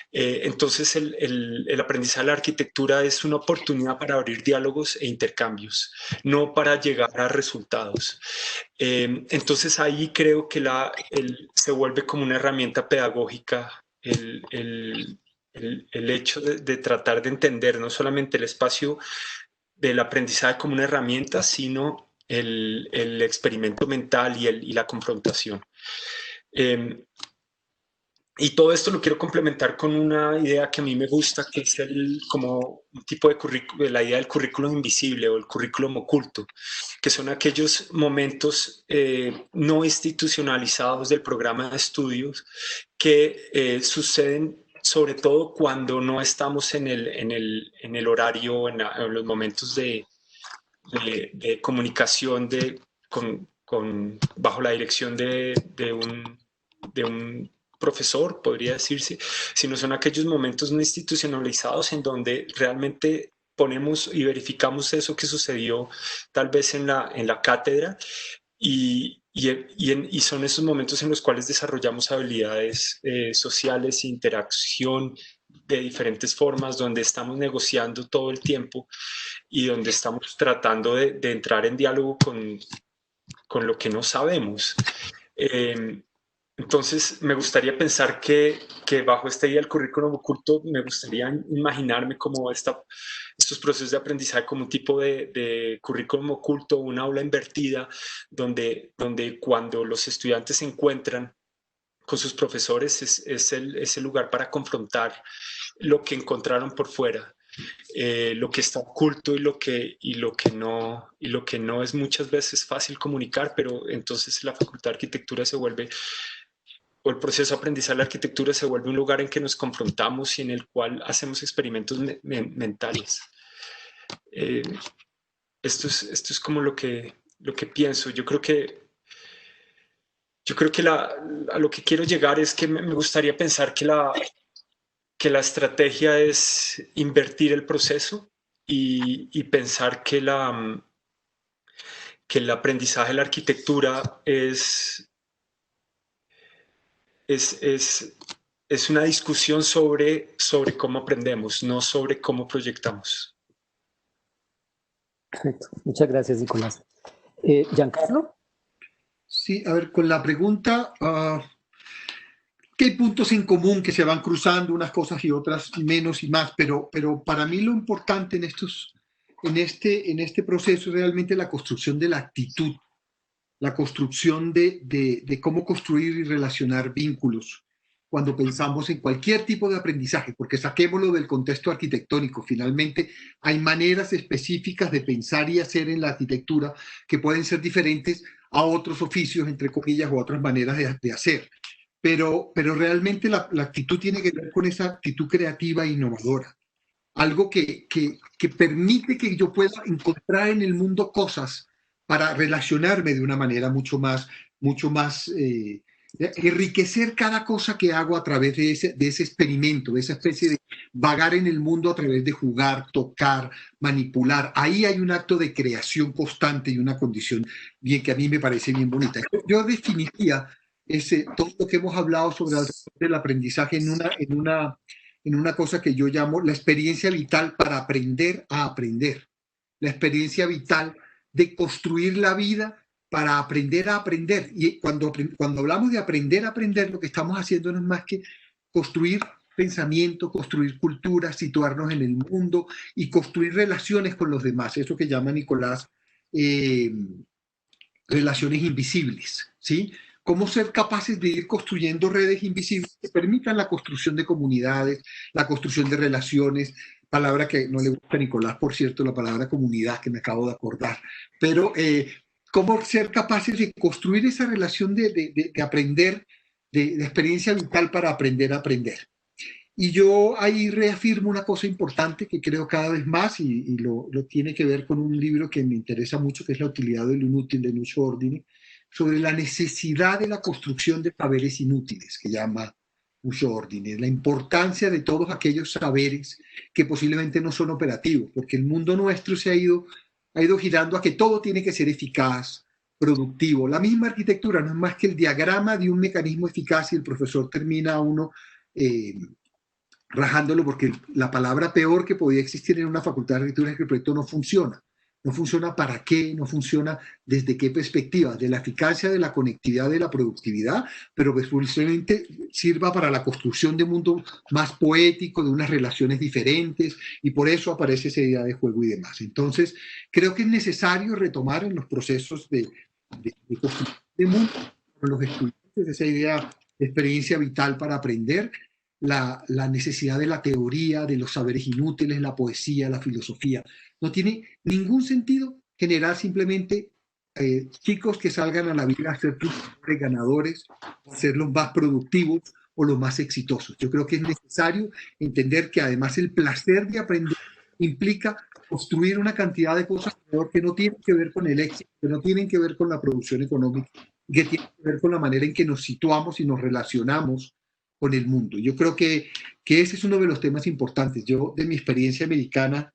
Entonces, el aprendizaje de la arquitectura es una oportunidad para abrir diálogos e intercambios, no para llegar a resultados. Entonces, ahí creo que se vuelve como una herramienta pedagógica el hecho de tratar de entender no solamente el espacio del aprendizaje como una herramienta, sino el experimento mental y la confrontación. Y todo esto lo quiero complementar con una idea que a mí me gusta, que es como un tipo de currículo, la idea del currículum invisible o el currículum oculto, que son aquellos momentos no institucionalizados del programa de estudios que suceden sobre todo cuando no estamos en el horario, en los momentos de comunicación bajo la dirección de un profesor, podría decirse, sino son aquellos momentos no institucionalizados en donde realmente ponemos y verificamos eso que sucedió tal vez en la cátedra, y son esos momentos en los cuales desarrollamos habilidades sociales, interacción de diferentes formas, donde estamos negociando todo el tiempo y donde estamos tratando de entrar en diálogo con lo que no sabemos. Entonces, me gustaría pensar que bajo esta idea del currículum oculto, me gustaría imaginarme como estos procesos de aprendizaje como un tipo de currículum oculto, una aula invertida, donde cuando los estudiantes se encuentran con sus profesores es el lugar para confrontar lo que encontraron por fuera, lo que está oculto y lo que no es muchas veces fácil comunicar, pero entonces la Facultad de Arquitectura se vuelve, o el proceso de aprendizaje de la arquitectura se vuelve un lugar en que nos confrontamos y en el cual hacemos experimentos mentales. Esto es como lo que pienso. Yo creo que a lo que quiero llegar es que me gustaría pensar que la estrategia es invertir el proceso y pensar que el aprendizaje de la arquitectura es una discusión sobre cómo aprendemos, no sobre cómo proyectamos. Perfecto. Muchas gracias, Nicolás. Giancarlo. Sí, a ver, con la pregunta, que hay puntos en común que se van cruzando unas cosas y otras menos y más, pero para mí lo importante en este proceso es realmente la construcción de la actitud, la construcción de cómo construir y relacionar vínculos cuando pensamos en cualquier tipo de aprendizaje, porque saquémoslo del contexto arquitectónico. Finalmente, hay maneras específicas de pensar y hacer en la arquitectura que pueden ser diferentes a otros oficios, entre comillas, o otras maneras de hacer. Pero realmente la actitud tiene que ver con esa actitud creativa e innovadora. Algo que permite que yo pueda encontrar en el mundo cosas para relacionarme de una manera mucho más enriquecer cada cosa que hago a través de ese experimento, de esa especie de vagar en el mundo a través de jugar, tocar, manipular. Ahí hay un acto de creación constante y una condición que a mí me parece bien bonita. Yo definiría todo lo que hemos hablado sobre el aprendizaje en una cosa que yo llamo la experiencia vital para aprender a aprender. La experiencia vital de construir la vida para aprender a aprender. Y cuando hablamos de aprender a aprender, lo que estamos haciendo no es más que construir pensamiento, construir cultura, situarnos en el mundo y construir relaciones con los demás, eso que llama Nicolás relaciones invisibles, ¿sí? Cómo ser capaces de ir construyendo redes invisibles que permitan la construcción de comunidades, la construcción de relaciones, palabra que no le gusta a Nicolás, por cierto, la palabra comunidad, que me acabo de acordar, pero cómo ser capaces de construir esa relación de aprender, de experiencia vital para aprender a aprender. Y yo ahí reafirmo una cosa importante que creo cada vez más, y lo tiene que ver con un libro que me interesa mucho, que es La utilidad de lo inútil de Lucio Ordine, sobre la necesidad de la construcción de saberes inútiles, que llama Lucio Ordine, la importancia de todos aquellos saberes que posiblemente no son operativos, porque el mundo nuestro se ha ido girando a que todo tiene que ser eficaz, productivo. La misma arquitectura no es más que el diagrama de un mecanismo eficaz y el profesor termina uno rajándolo, porque la palabra peor que podía existir en una facultad de arquitectura es que el proyecto no funciona. No funciona para qué, no funciona desde qué perspectiva, de la eficacia, de la conectividad, de la productividad, pero que posiblemente sirva para la construcción de un mundo más poético, de unas relaciones diferentes, y por eso aparece esa idea de juego y demás. Entonces, creo que es necesario retomar en los procesos de construcción de mundo, con los estudiantes, esa idea de experiencia vital para aprender, la necesidad de la teoría, de los saberes inútiles, la poesía, la filosofía. No tiene ningún sentido generar simplemente chicos que salgan a la vida a ser ganadores, a ser los más productivos o los más exitosos. Yo creo que es necesario entender que además el placer de aprender implica construir una cantidad de cosas que no tienen que ver con el éxito, que no tienen que ver con la producción económica, que tienen que ver con la manera en que nos situamos y nos relacionamos con el mundo. Yo creo que ese es uno de los temas importantes. Yo, de mi experiencia americana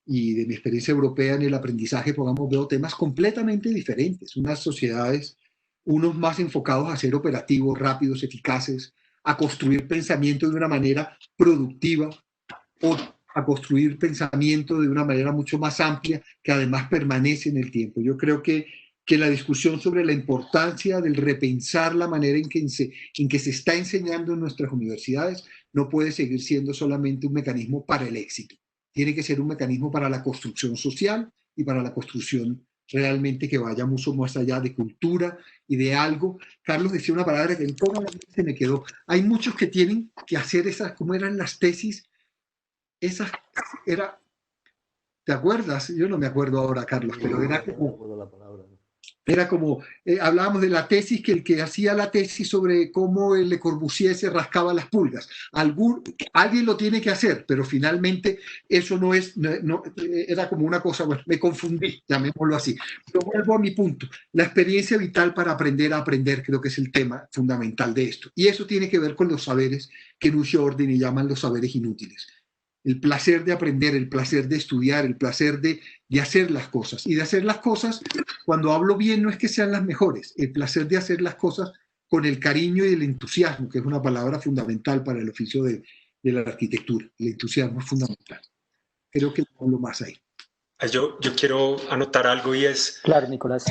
y de mi experiencia europea en el aprendizaje, veo temas completamente diferentes. Unas sociedades, unos más enfocados a ser operativos, rápidos, eficaces, a construir pensamiento de una manera productiva, o a construir pensamiento de una manera mucho más amplia, que además permanece en el tiempo. Yo creo que la discusión sobre la importancia del repensar la manera en que se está enseñando en nuestras universidades no puede seguir siendo solamente un mecanismo para el éxito. Tiene que ser un mecanismo para la construcción social y para la construcción realmente que vaya mucho más allá de cultura y de algo. Carlos decía una palabra que en toda la vida se me quedó. Hay muchos que tienen que hacer esas, ¿cómo eran las tesis? Esas, ¿te acuerdas? Yo no me acuerdo ahora, Carlos, pero era como, hablábamos de la tesis, que el que hacía la tesis sobre cómo Le Corbusier se rascaba las pulgas. Alguien lo tiene que hacer, pero finalmente eso no es, era como una cosa, bueno, me confundí, llamémoslo así. Pero vuelvo a mi punto. La experiencia vital para aprender a aprender creo que es el tema fundamental de esto. Y eso tiene que ver con los saberes que Lucio Ordine llaman los saberes inútiles. El placer de aprender, el placer de estudiar, el placer de hacer las cosas. Y de hacer las cosas, cuando hablo bien, no es que sean las mejores, el placer de hacer las cosas con el cariño y el entusiasmo, que es una palabra fundamental para el oficio de la arquitectura. El entusiasmo es fundamental. Creo que no hablo más ahí. Yo quiero anotar algo, y es... Claro, Nicolás.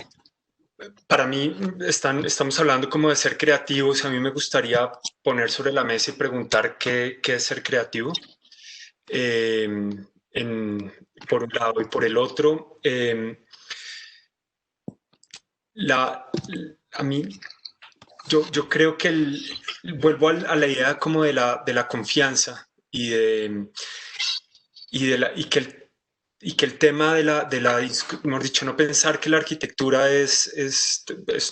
Para mí estamos hablando como de ser creativos. A mí me gustaría poner sobre la mesa y preguntar qué es ser creativo. Por un lado, y por el otro, a mí yo creo que vuelvo a la idea como de la confianza y que el tema mejor dicho, no pensar que la arquitectura es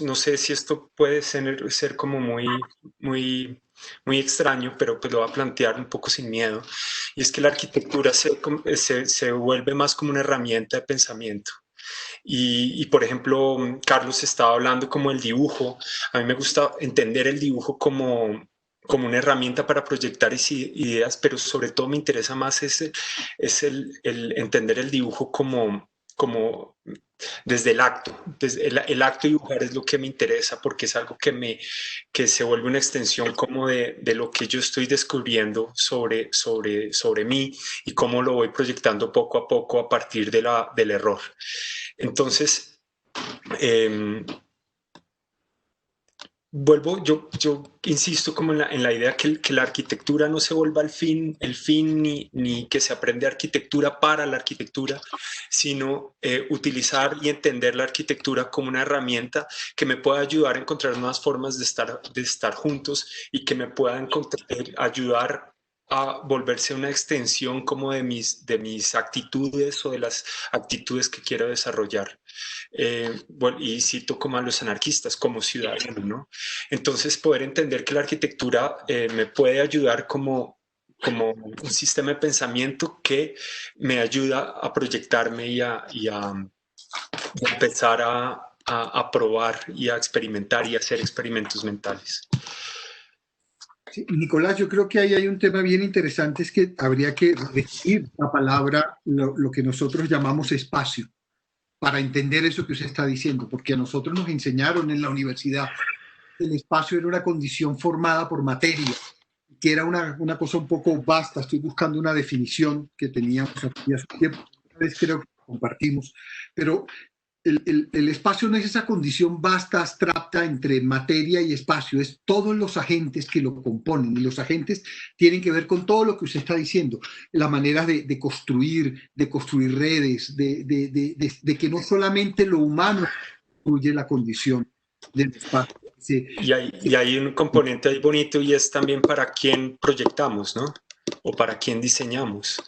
no sé si esto puede ser como muy extraño, pero pues lo voy a plantear un poco sin miedo, y es que la arquitectura se vuelve más como una herramienta de pensamiento. Y por ejemplo, Carlos estaba hablando como el dibujo. A mí me gusta entender el dibujo como una herramienta para proyectar ideas, pero sobre todo me interesa más el entender el dibujo como desde el acto. Desde el acto de dibujar es lo que me interesa, porque es algo que se vuelve una extensión como de lo que yo estoy descubriendo sobre mí, y cómo lo voy proyectando poco a poco a partir del error. Entonces, yo insisto como en la idea que la arquitectura no se vuelva el fin ni que se aprende arquitectura para la arquitectura, sino utilizar y entender la arquitectura como una herramienta que me pueda ayudar a encontrar nuevas formas de estar juntos y que me pueda ayudar a volverse una extensión como de mis actitudes o de las actitudes que quiero desarrollar. Bueno, y cito como a los anarquistas, como ciudadano, ¿no? Entonces, poder entender que la arquitectura me puede ayudar como un sistema de pensamiento que me ayuda a proyectarme y a empezar a probar y a experimentar y a hacer experimentos mentales. Sí, Nicolás, yo creo que ahí hay un tema bien interesante, es que habría que definir la palabra, lo que nosotros llamamos espacio, para entender eso que usted está diciendo, porque a nosotros nos enseñaron en la universidad que el espacio era una condición formada por materia, que era una cosa un poco vasta. Estoy buscando una definición que teníamos aquí hace tiempo, creo que compartimos, pero el espacio no es esa condición vasta, abstracta entre materia y espacio, es todos los agentes que lo componen, y los agentes tienen que ver con todo lo que usted está diciendo, la manera de construir redes, de que no solamente lo humano construye la condición del espacio. Y hay un componente ahí bonito, y es también para quién proyectamos, ¿no? O para quién diseñamos.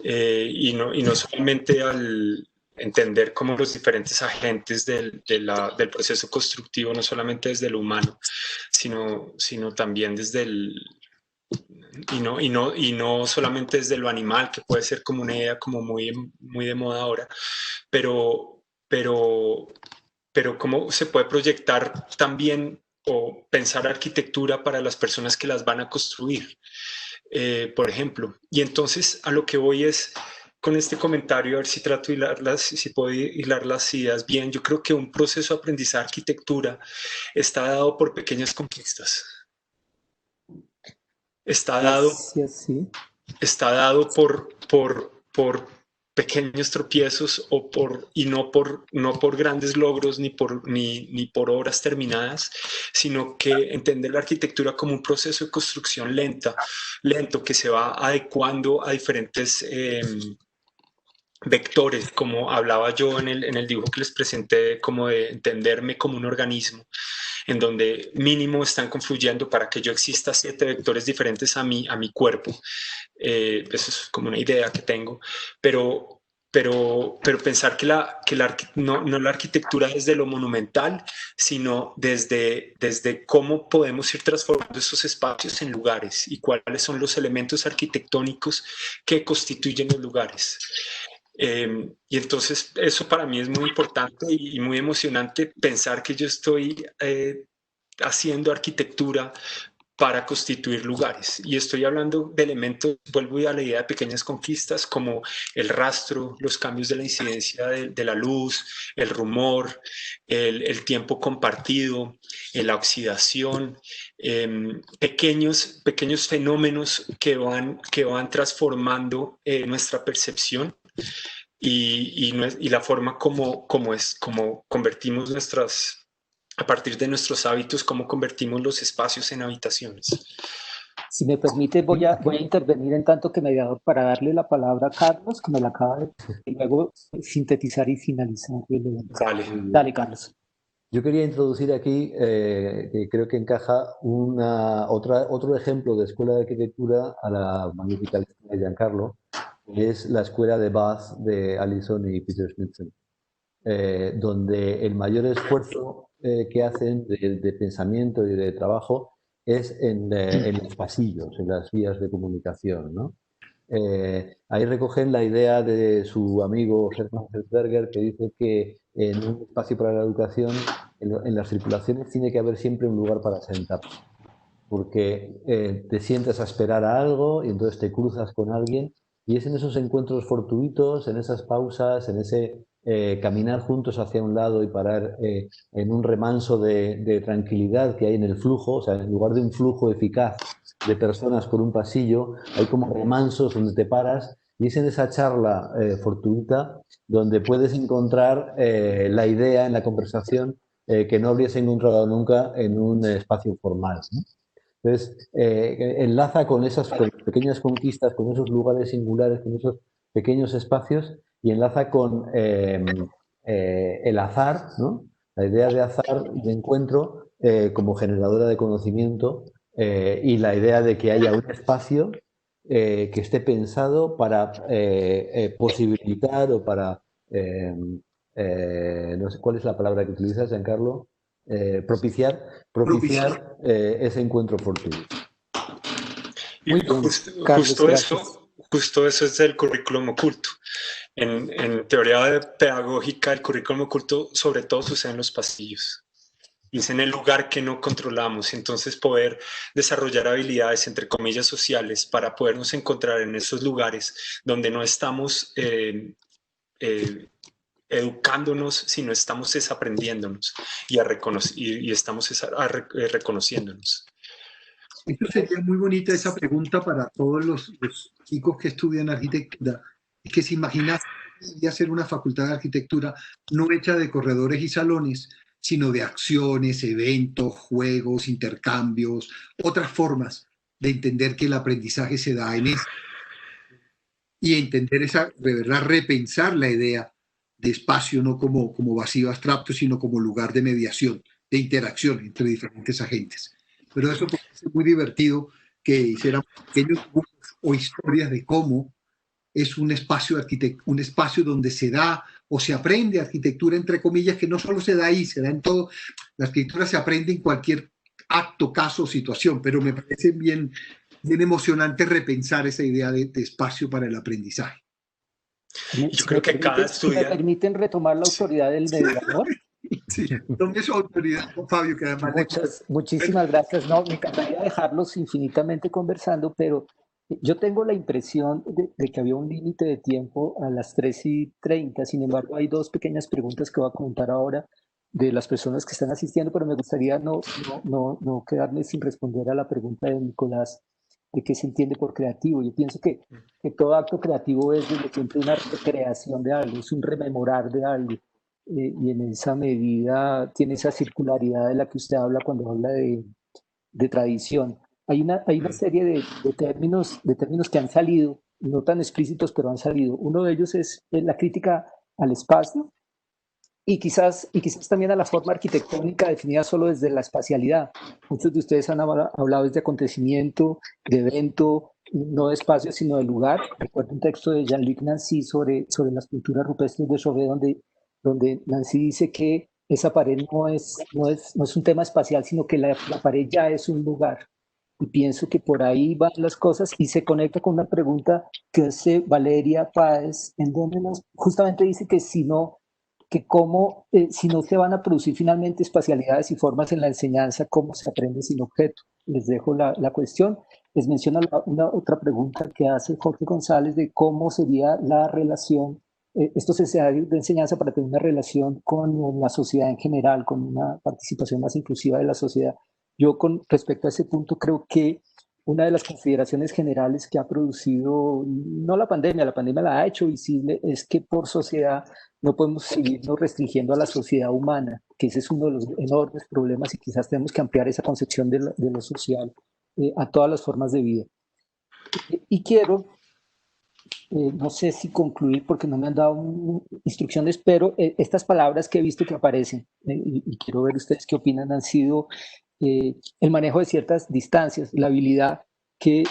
Y no solamente al entender cómo los diferentes agentes del proceso constructivo, no solamente desde lo humano, sino también desde y no solamente desde lo animal, que puede ser como una idea como muy de moda ahora, pero cómo se puede proyectar también o pensar arquitectura para las personas que las van a construir, por ejemplo. Y entonces a lo que voy es, con este comentario, a ver si trato de si puedo hilar las ideas bien. Yo creo que un proceso de aprendizaje de arquitectura está dado por pequeñas conquistas. Está dado por pequeños tropiezos y no por grandes logros ni por obras terminadas, sino que entender la arquitectura como un proceso de construcción lento que se va adecuando a diferentes vectores, como hablaba yo en el dibujo que les presenté, como de entenderme como un organismo, en donde mínimo están confluyendo para que yo exista 7 vectores diferentes a mi cuerpo. Eso es como una idea que tengo, pero pensar que no la arquitectura desde lo monumental, sino desde cómo podemos ir transformando esos espacios en lugares y cuáles son los elementos arquitectónicos que constituyen los lugares. Y entonces eso para mí es muy importante y muy emocionante, pensar que yo estoy haciendo arquitectura para constituir lugares. Y estoy hablando de elementos, vuelvo a la idea de pequeñas conquistas, como el rastro, los cambios de la incidencia de la luz, el rumor, el tiempo compartido, la oxidación, pequeños fenómenos que van transformando nuestra percepción y la forma como convertimos a partir de nuestros hábitos, cómo convertimos los espacios en habitaciones. Si me permite, voy a intervenir en tanto que mediador para darle la palabra a Carlos, que me la acaba de... y luego sintetizar y finalizar. Dale, Carlos. Yo quería introducir aquí, que creo que encaja otro ejemplo de escuela de arquitectura a la magnífica de Giancarlo, que es la escuela de Bath de Allison y Peter Schnitzen, donde el mayor esfuerzo que hacen de pensamiento y de trabajo es en los pasillos, en las vías de comunicación, ¿no? Ahí recogen la idea de su amigo Hermann Hertzberger, que dice que en un espacio para la educación, en las circulaciones, tiene que haber siempre un lugar para sentarte, porque te sientas a esperar a algo y entonces te cruzas con alguien, y es en esos encuentros fortuitos, en esas pausas, en ese caminar juntos hacia un lado y parar en un remanso de tranquilidad que hay en el flujo, o sea, en lugar de un flujo eficaz de personas por un pasillo, hay como remansos donde te paras, y es en esa charla fortuita donde puedes encontrar la idea en la conversación que no habrías encontrado nunca en un espacio formal, ¿no? Entonces, enlaza con esas pequeñas conquistas, con esos lugares singulares, con esos pequeños espacios y enlaza con el azar, ¿no? La idea de azar, de encuentro como generadora de conocimiento y la idea de que haya un espacio que esté pensado para posibilitar o para, no sé cuál es la palabra que utilizas, Giancarlo, propiciar ese encuentro fortuito. Y Muy bien, Carlos, gracias. justo eso es el currículum oculto. En teoría pedagógica, el currículum oculto sobre todo sucede en los pasillos. Y es en el lugar que no controlamos. Entonces poder desarrollar habilidades, entre comillas, sociales para podernos encontrar en esos lugares donde no estamos educándonos, sino estamos desaprendiéndonos y estamos reconociéndonos. Esto sería muy bonita esa pregunta para todos los chicos que estudian arquitectura, es que se imaginan hacer una facultad de arquitectura no hecha de corredores y salones, sino de acciones, eventos, juegos, intercambios, otras formas de entender que el aprendizaje se da en eso y entender esa, de verdad, repensar la idea de espacio no como vacío abstracto, sino como lugar de mediación, de interacción entre diferentes agentes. Pero eso es muy divertido que hiciéramos pequeños dibujos o historias de cómo es un espacio, un espacio donde se da o se aprende arquitectura, entre comillas, que no solo se da ahí, se da en todo. La arquitectura se aprende en cualquier acto, caso o situación, pero me parece bien emocionante repensar esa idea de espacio para el aprendizaje. Yo creo que cada estudiante... ¿Me permiten retomar la autoridad del mediador? Sí, tome su autoridad, Fabio, que además... Muchísimas gracias. No, me encantaría dejarlos infinitamente conversando, pero yo tengo la impresión de que había un límite de tiempo a las 3:30. Sin embargo, hay dos pequeñas preguntas que voy a comentar ahora de las personas que están asistiendo, pero me gustaría no quedarme sin responder a la pregunta de Nicolás de qué se entiende por creativo. Yo pienso que todo acto creativo es desde siempre una recreación de algo, es un rememorar de algo. Y en esa medida tiene esa circularidad de la que usted habla cuando habla de tradición. Hay una serie de términos que han salido, no tan explícitos, pero han salido. Uno de ellos es la crítica al espacio y quizás también a la forma arquitectónica definida solo desde la espacialidad. Muchos de ustedes han hablado desde acontecimiento, de evento, no de espacio, sino de lugar. Recuerdo un texto de Jean-Luc Nancy sobre las pinturas rupestres de Chauvet, donde Nancy dice que esa pared no es un tema espacial, sino que la pared ya es un lugar. Y pienso que por ahí van las cosas y se conecta con una pregunta que hace Valeria Páez, en donde justamente dice que si no se van a producir finalmente espacialidades y formas en la enseñanza, ¿cómo se aprende sin objeto? Les dejo la cuestión. Les menciona una otra pregunta que hace Jorge González de cómo sería la relación, estos escenarios de enseñanza para tener una relación con la sociedad en general, con una participación más inclusiva de la sociedad. Yo con respecto a ese punto creo que una de las consideraciones generales que ha producido, no la pandemia la ha hecho visible, es que por sociedad no podemos seguirnos restringiendo a la sociedad humana, que ese es uno de los enormes problemas y quizás tenemos que ampliar esa concepción de lo social a todas las formas de vida. Y quiero, no sé si concluir porque no me han dado instrucciones, pero estas palabras que he visto que aparecen, y quiero ver ustedes qué opinan, han sido el manejo de ciertas distancias, la habilidad que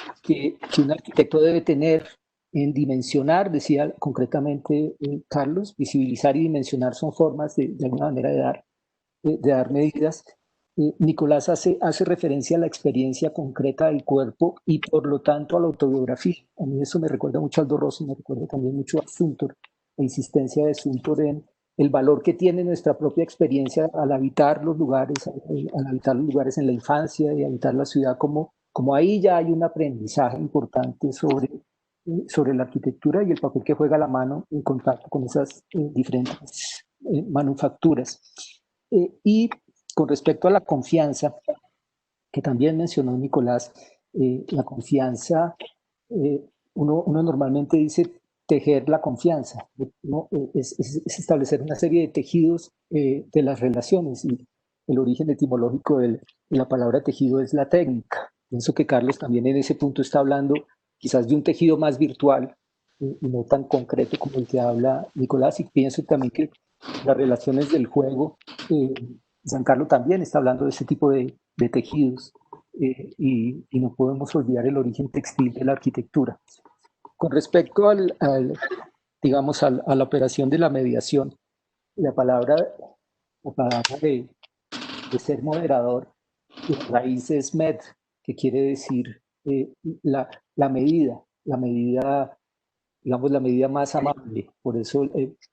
un arquitecto debe tener en dimensionar, decía concretamente Carlos, visibilizar y dimensionar son formas de alguna manera de dar medidas. Nicolás hace referencia a la experiencia concreta del cuerpo y por lo tanto a la autobiografía. A mí eso me recuerda mucho a Aldo Rossi, me recuerda también mucho a Zumthor, la insistencia de Zumthor en el valor que tiene nuestra propia experiencia al habitar los lugares, en la infancia y habitar la ciudad, como ahí ya hay un aprendizaje importante sobre la arquitectura y el papel que juega la mano en contacto con esas diferentes manufacturas. Y con respecto a la confianza, que también mencionó Nicolás, la confianza, uno normalmente dice, tejer la confianza, ¿no? Es establecer una serie de tejidos de las relaciones, y el origen etimológico de la palabra tejido es la técnica. Pienso que Carlos también en ese punto está hablando quizás de un tejido más virtual y no tan concreto como el que habla Nicolás, y pienso también que las relaciones del juego, Giancarlo también está hablando de ese tipo de tejidos, y no podemos olvidar el origen textil de la arquitectura. Con respecto digamos, a la operación de la mediación, la palabra de ser moderador, la raíz es med, que quiere decir la medida, digamos, la medida más amable. Por eso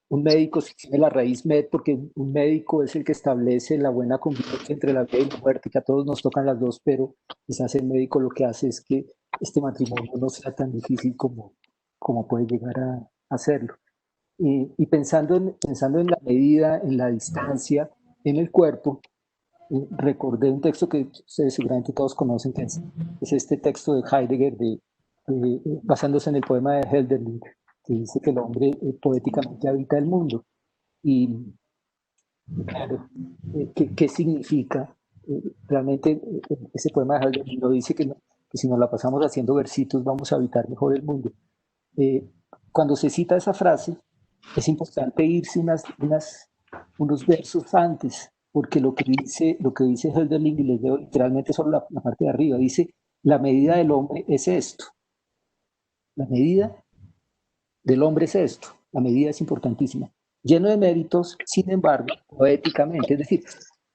un médico tiene la raíz med, porque un médico es el que establece la buena convivencia entre la vida y la muerte, que a todos nos tocan las dos, pero quizás el médico lo que hace es que este matrimonio no sea tan difícil como puede llegar a hacerlo. Y pensando en la medida, en la distancia, en el cuerpo, recordé un texto que ustedes seguramente todos conocen, que es este texto de Heidegger, basándose en el poema de Hölderlin, que dice que el hombre poéticamente habita el mundo. Y claro, ¿qué significa? Realmente ese poema de Hölderlin lo dice que si nos la pasamos haciendo versitos vamos a habitar mejor el mundo. Cuando se cita esa frase, es importante irse unos versos antes, porque lo que dice Hölderlin, y les leo literalmente solo la parte de arriba, dice: la medida del hombre es esto. La medida del hombre es esto. La medida es importantísima. Lleno de méritos, sin embargo, poéticamente, es decir,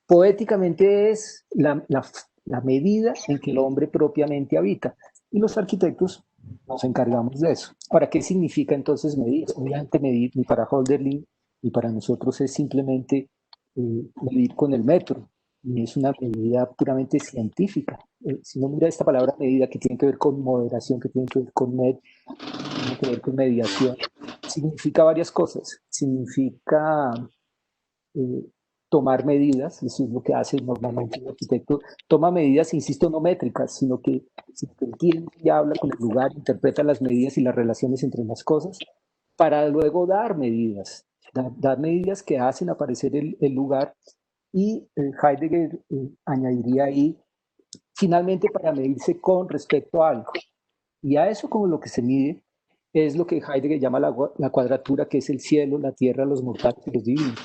poéticamente es la medida en que el hombre propiamente habita. Y los arquitectos nos encargamos de eso. Ahora, ¿qué significa entonces medir? Obviamente medir, ni para Hölderlin ni para nosotros, es simplemente medir con el metro, y es una medida puramente científica. Si no mira esta palabra medida, que tiene que ver con moderación, que tiene que ver con tiene que ver con mediación, significa varias cosas. Significa tomar medidas, eso es lo que hace normalmente el arquitecto. Toma medidas, insisto, no métricas, sino que entiende y habla con el lugar, interpreta las medidas y las relaciones entre las cosas, para luego dar medidas, dar medidas que hacen aparecer el lugar. Y Heidegger añadiría ahí, finalmente, para medirse con respecto a algo. Y a eso, como lo que se mide, es lo que Heidegger llama la cuadratura, que es el cielo, la tierra, los mortales y los divinos.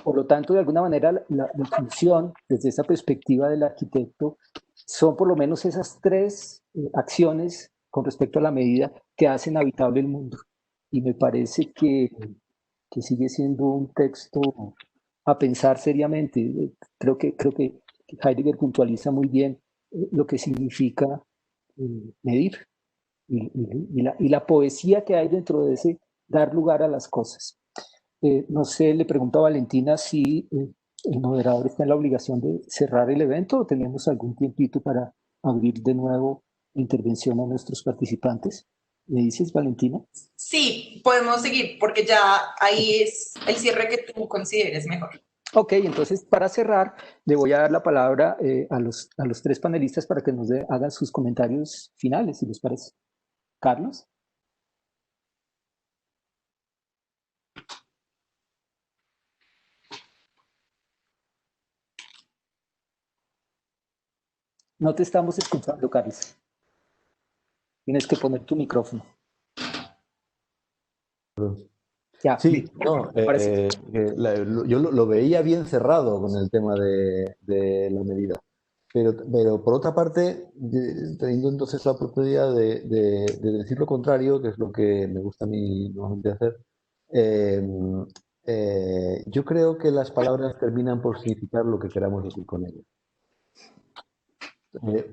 Por lo tanto, de alguna manera, la función, desde esa perspectiva del arquitecto, son por lo menos esas tres acciones con respecto a la medida que hacen habitable el mundo. Y me parece que sigue siendo un texto a pensar seriamente. Creo que Heidegger puntualiza muy bien lo que significa medir, y la poesía que hay dentro de ese dar lugar a las cosas. No sé, le pregunto a Valentina si el moderador está en la obligación de cerrar el evento, o tenemos algún tiempito para abrir de nuevo la intervención a nuestros participantes. ¿Me dices, Valentina? Sí, podemos seguir porque ya ahí es el cierre que tú consideres mejor. Ok, entonces para cerrar le voy a dar la palabra a los tres panelistas para que nos hagan sus comentarios finales, si les parece. Carlos. No te estamos escuchando, Carlos. Tienes que poner tu micrófono. Ya. Sí, no, yo lo veía bien cerrado con el tema de la medida. Pero por otra parte, teniendo entonces la oportunidad de decir lo contrario, que es lo que me gusta a mí normalmente hacer, yo creo que las palabras terminan por significar lo que queramos decir con ellas.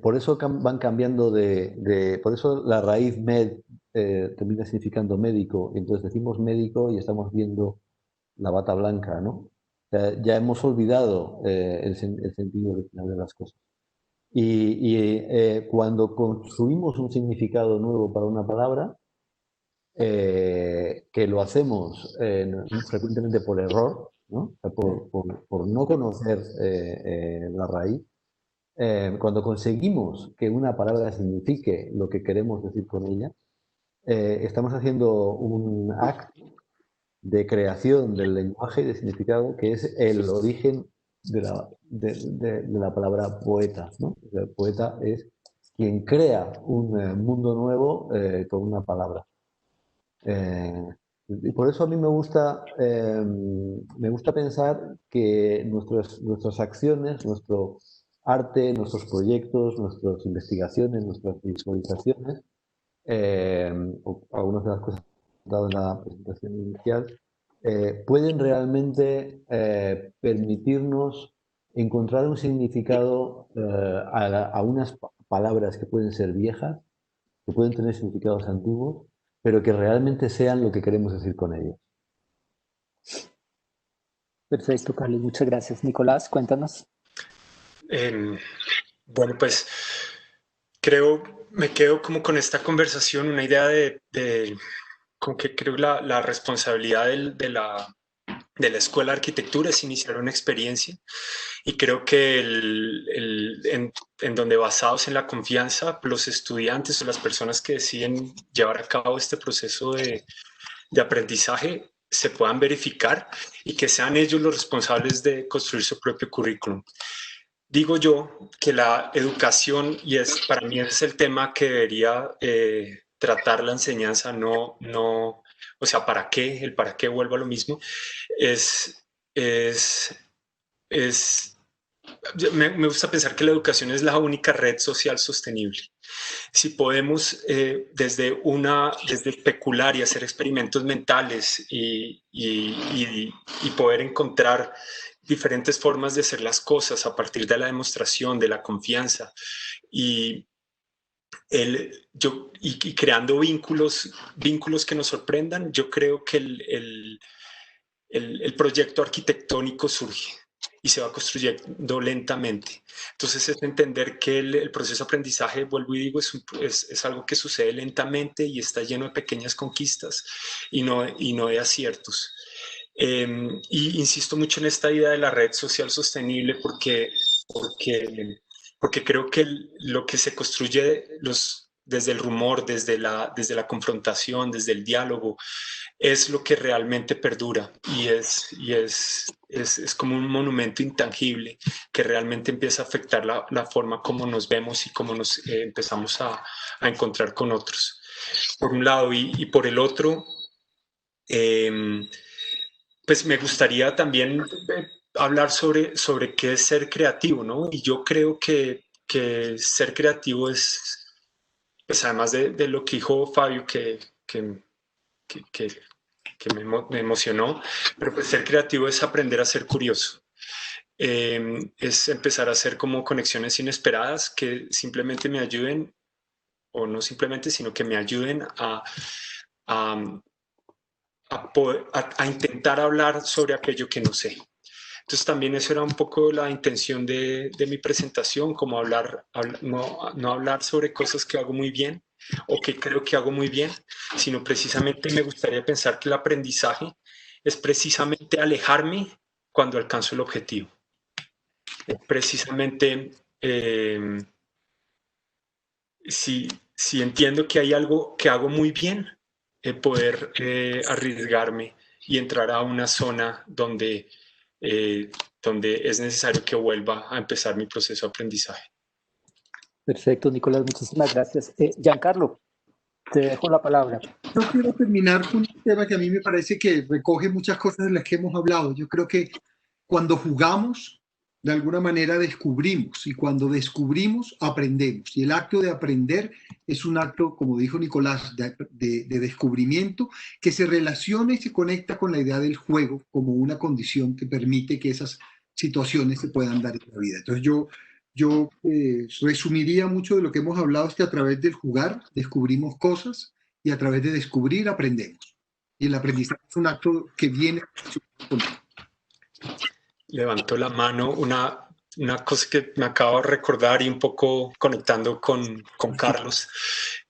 Por eso van cambiando por eso la raíz med termina significando médico. Entonces decimos médico y estamos viendo la bata blanca, ¿no? Ya hemos olvidado el sentido original de las cosas. Y cuando construimos un significado nuevo para una palabra, que lo hacemos frecuentemente por error, ¿no? O sea, por no conocer la raíz, cuando conseguimos que una palabra signifique lo que queremos decir con ella, estamos haciendo un acto de creación del lenguaje y de significado que es el origen de la palabra poeta, ¿no? O sea, el poeta es quien crea un mundo nuevo con una palabra. Y por eso a mí me gusta pensar que nuestras acciones, nuestro arte, nuestros proyectos, nuestras investigaciones, nuestras visualizaciones, o algunas de las cosas que he dado en la presentación inicial, pueden realmente permitirnos encontrar un significado a unas palabras que pueden ser viejas, que pueden tener significados antiguos, pero que realmente sean lo que queremos decir con ellos. Perfecto, Carlos, muchas gracias. Nicolás, cuéntanos. Bueno, pues me quedo como con esta conversación, una idea con que creo la responsabilidad de la Escuela de Arquitectura es iniciar una experiencia, y creo que en donde, basados en la confianza, los estudiantes o las personas que deciden llevar a cabo este proceso de aprendizaje se puedan verificar y que sean ellos los responsables de construir su propio currículum. Digo yo que la educación, y para mí es el tema que debería tratar la enseñanza, o sea, ¿para qué? El para qué, vuelvo a lo mismo, me gusta pensar que la educación es la única red social sostenible. Si podemos desde especular y hacer experimentos mentales y poder encontrar diferentes formas de hacer las cosas a partir de la demostración, de la confianza y creando vínculos que nos sorprendan, yo creo que el proyecto arquitectónico surge y se va construyendo lentamente. Entonces es entender que el proceso de aprendizaje, vuelvo y digo, es algo que sucede lentamente y está lleno de pequeñas conquistas y no de aciertos. Y insisto mucho en esta idea de la red social sostenible porque creo que lo que se construye desde el rumor, desde la confrontación, desde el diálogo, es lo que realmente perdura y es como un monumento intangible que realmente empieza a afectar la forma como nos vemos y cómo nos empezamos a encontrar con otros, por un lado, y por el otro, pues me gustaría también hablar sobre qué es ser creativo, ¿no? Y yo creo que ser creativo es, pues además de lo que dijo Fabio, que me emocionó, pero pues ser creativo es aprender a ser curioso. Es empezar a hacer como conexiones inesperadas que simplemente me ayuden, o no simplemente, sino que me ayuden a intentar hablar sobre aquello que no sé. Entonces también eso era un poco la intención de mi presentación, como no hablar sobre cosas que hago muy bien o que creo que hago muy bien, sino precisamente me gustaría pensar que el aprendizaje es precisamente alejarme cuando alcanzo el objetivo. Precisamente si entiendo que hay algo que hago muy bien, poder arriesgarme y entrar a una zona donde es necesario que vuelva a empezar mi proceso de aprendizaje. Perfecto, Nicolás, muchísimas gracias. Giancarlo, te dejo la palabra. Yo quiero terminar con un tema que a mí me parece que recoge muchas cosas de las que hemos hablado. Yo creo que cuando jugamos, de alguna manera descubrimos, y cuando descubrimos, aprendemos. Y el acto de aprender es un acto, como dijo Nicolás, de descubrimiento que se relaciona y se conecta con la idea del juego como una condición que permite que esas situaciones se puedan dar en la vida. Entonces yo resumiría mucho de lo que hemos hablado, es que a través del jugar descubrimos cosas y a través de descubrir aprendemos. Y el aprendizaje es un acto que viene con él. Levanto la mano una cosa que me acabo de recordar y un poco conectando con Carlos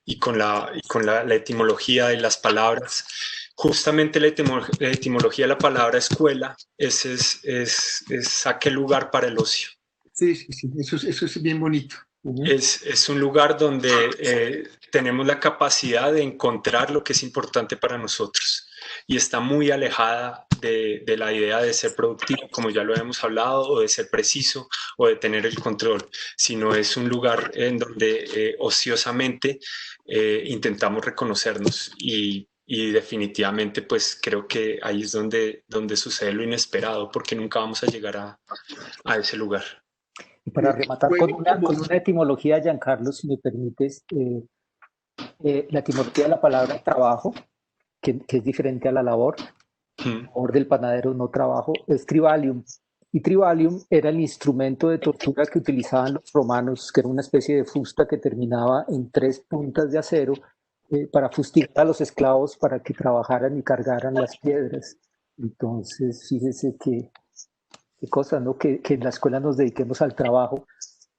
y con la etimología de las palabras. Justamente la etimología de la palabra escuela es aquel lugar para el ocio. Sí, eso es bien bonito. Es un lugar donde tenemos la capacidad de encontrar lo que es importante para nosotros y está muy alejada de la idea de ser productivo, como ya lo hemos hablado, o de ser preciso o de tener el control, sino es un lugar en donde ociosamente intentamos reconocernos y definitivamente pues creo que ahí es donde sucede lo inesperado, porque nunca vamos a llegar a ese lugar. Y para rematar con una etimología, Giancarlo, si me permites, la etimología de la palabra trabajo, que es diferente a la labor, labor del panadero, no trabajo, es tribalium. Y tribalium era el instrumento de tortura que utilizaban los romanos, que era una especie de fusta que terminaba en 3 puntas de acero para fustigar a los esclavos para que trabajaran y cargaran las piedras. Entonces, fíjese qué cosa, ¿no? Que en la escuela nos dediquemos al trabajo,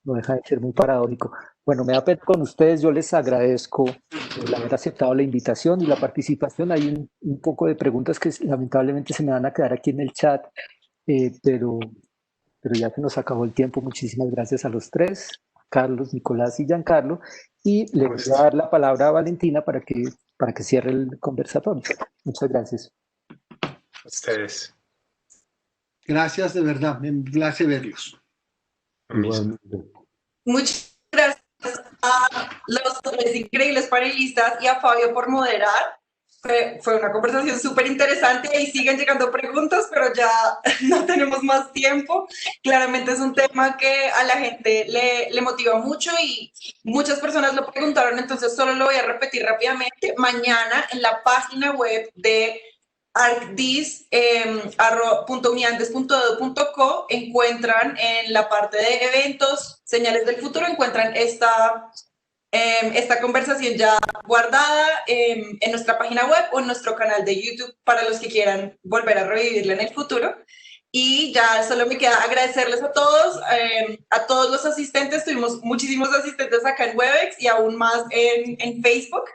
no deja de ser muy paradójico. Bueno, me da pena con ustedes, yo les agradezco el haber aceptado la invitación y la participación. Hay un poco de preguntas que lamentablemente se me van a quedar aquí en el chat, pero ya se nos acabó el tiempo. Muchísimas gracias a los 3, Carlos, Nicolás y Giancarlo, y le voy a dar la palabra a Valentina para que cierre el conversatorio. Muchas gracias. A ustedes. Gracias, de verdad, me place verlos. Muchas gracias a los 3 increíbles panelistas y a Fabio por moderar. Fue una conversación súper interesante y siguen llegando preguntas, pero ya no tenemos más tiempo. Claramente es un tema que a la gente le motiva mucho y muchas personas lo preguntaron, entonces solo lo voy a repetir rápidamente. Mañana en la página web de arcdis.uniandes.edu.co encuentran en la parte de eventos, señales del futuro, encuentran esta conversación ya guardada en nuestra página web o en nuestro canal de YouTube para los que quieran volver a revivirla en el futuro. Y ya solo me queda agradecerles a todos los asistentes. Tuvimos muchísimos asistentes acá en Webex y aún más en Facebook.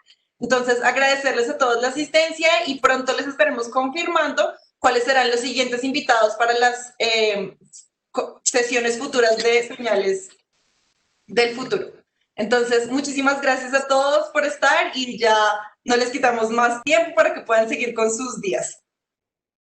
Entonces, agradecerles a todos la asistencia y pronto les estaremos confirmando cuáles serán los siguientes invitados para las sesiones futuras de señales del futuro. Entonces, muchísimas gracias a todos por estar y ya no les quitamos más tiempo para que puedan seguir con sus días.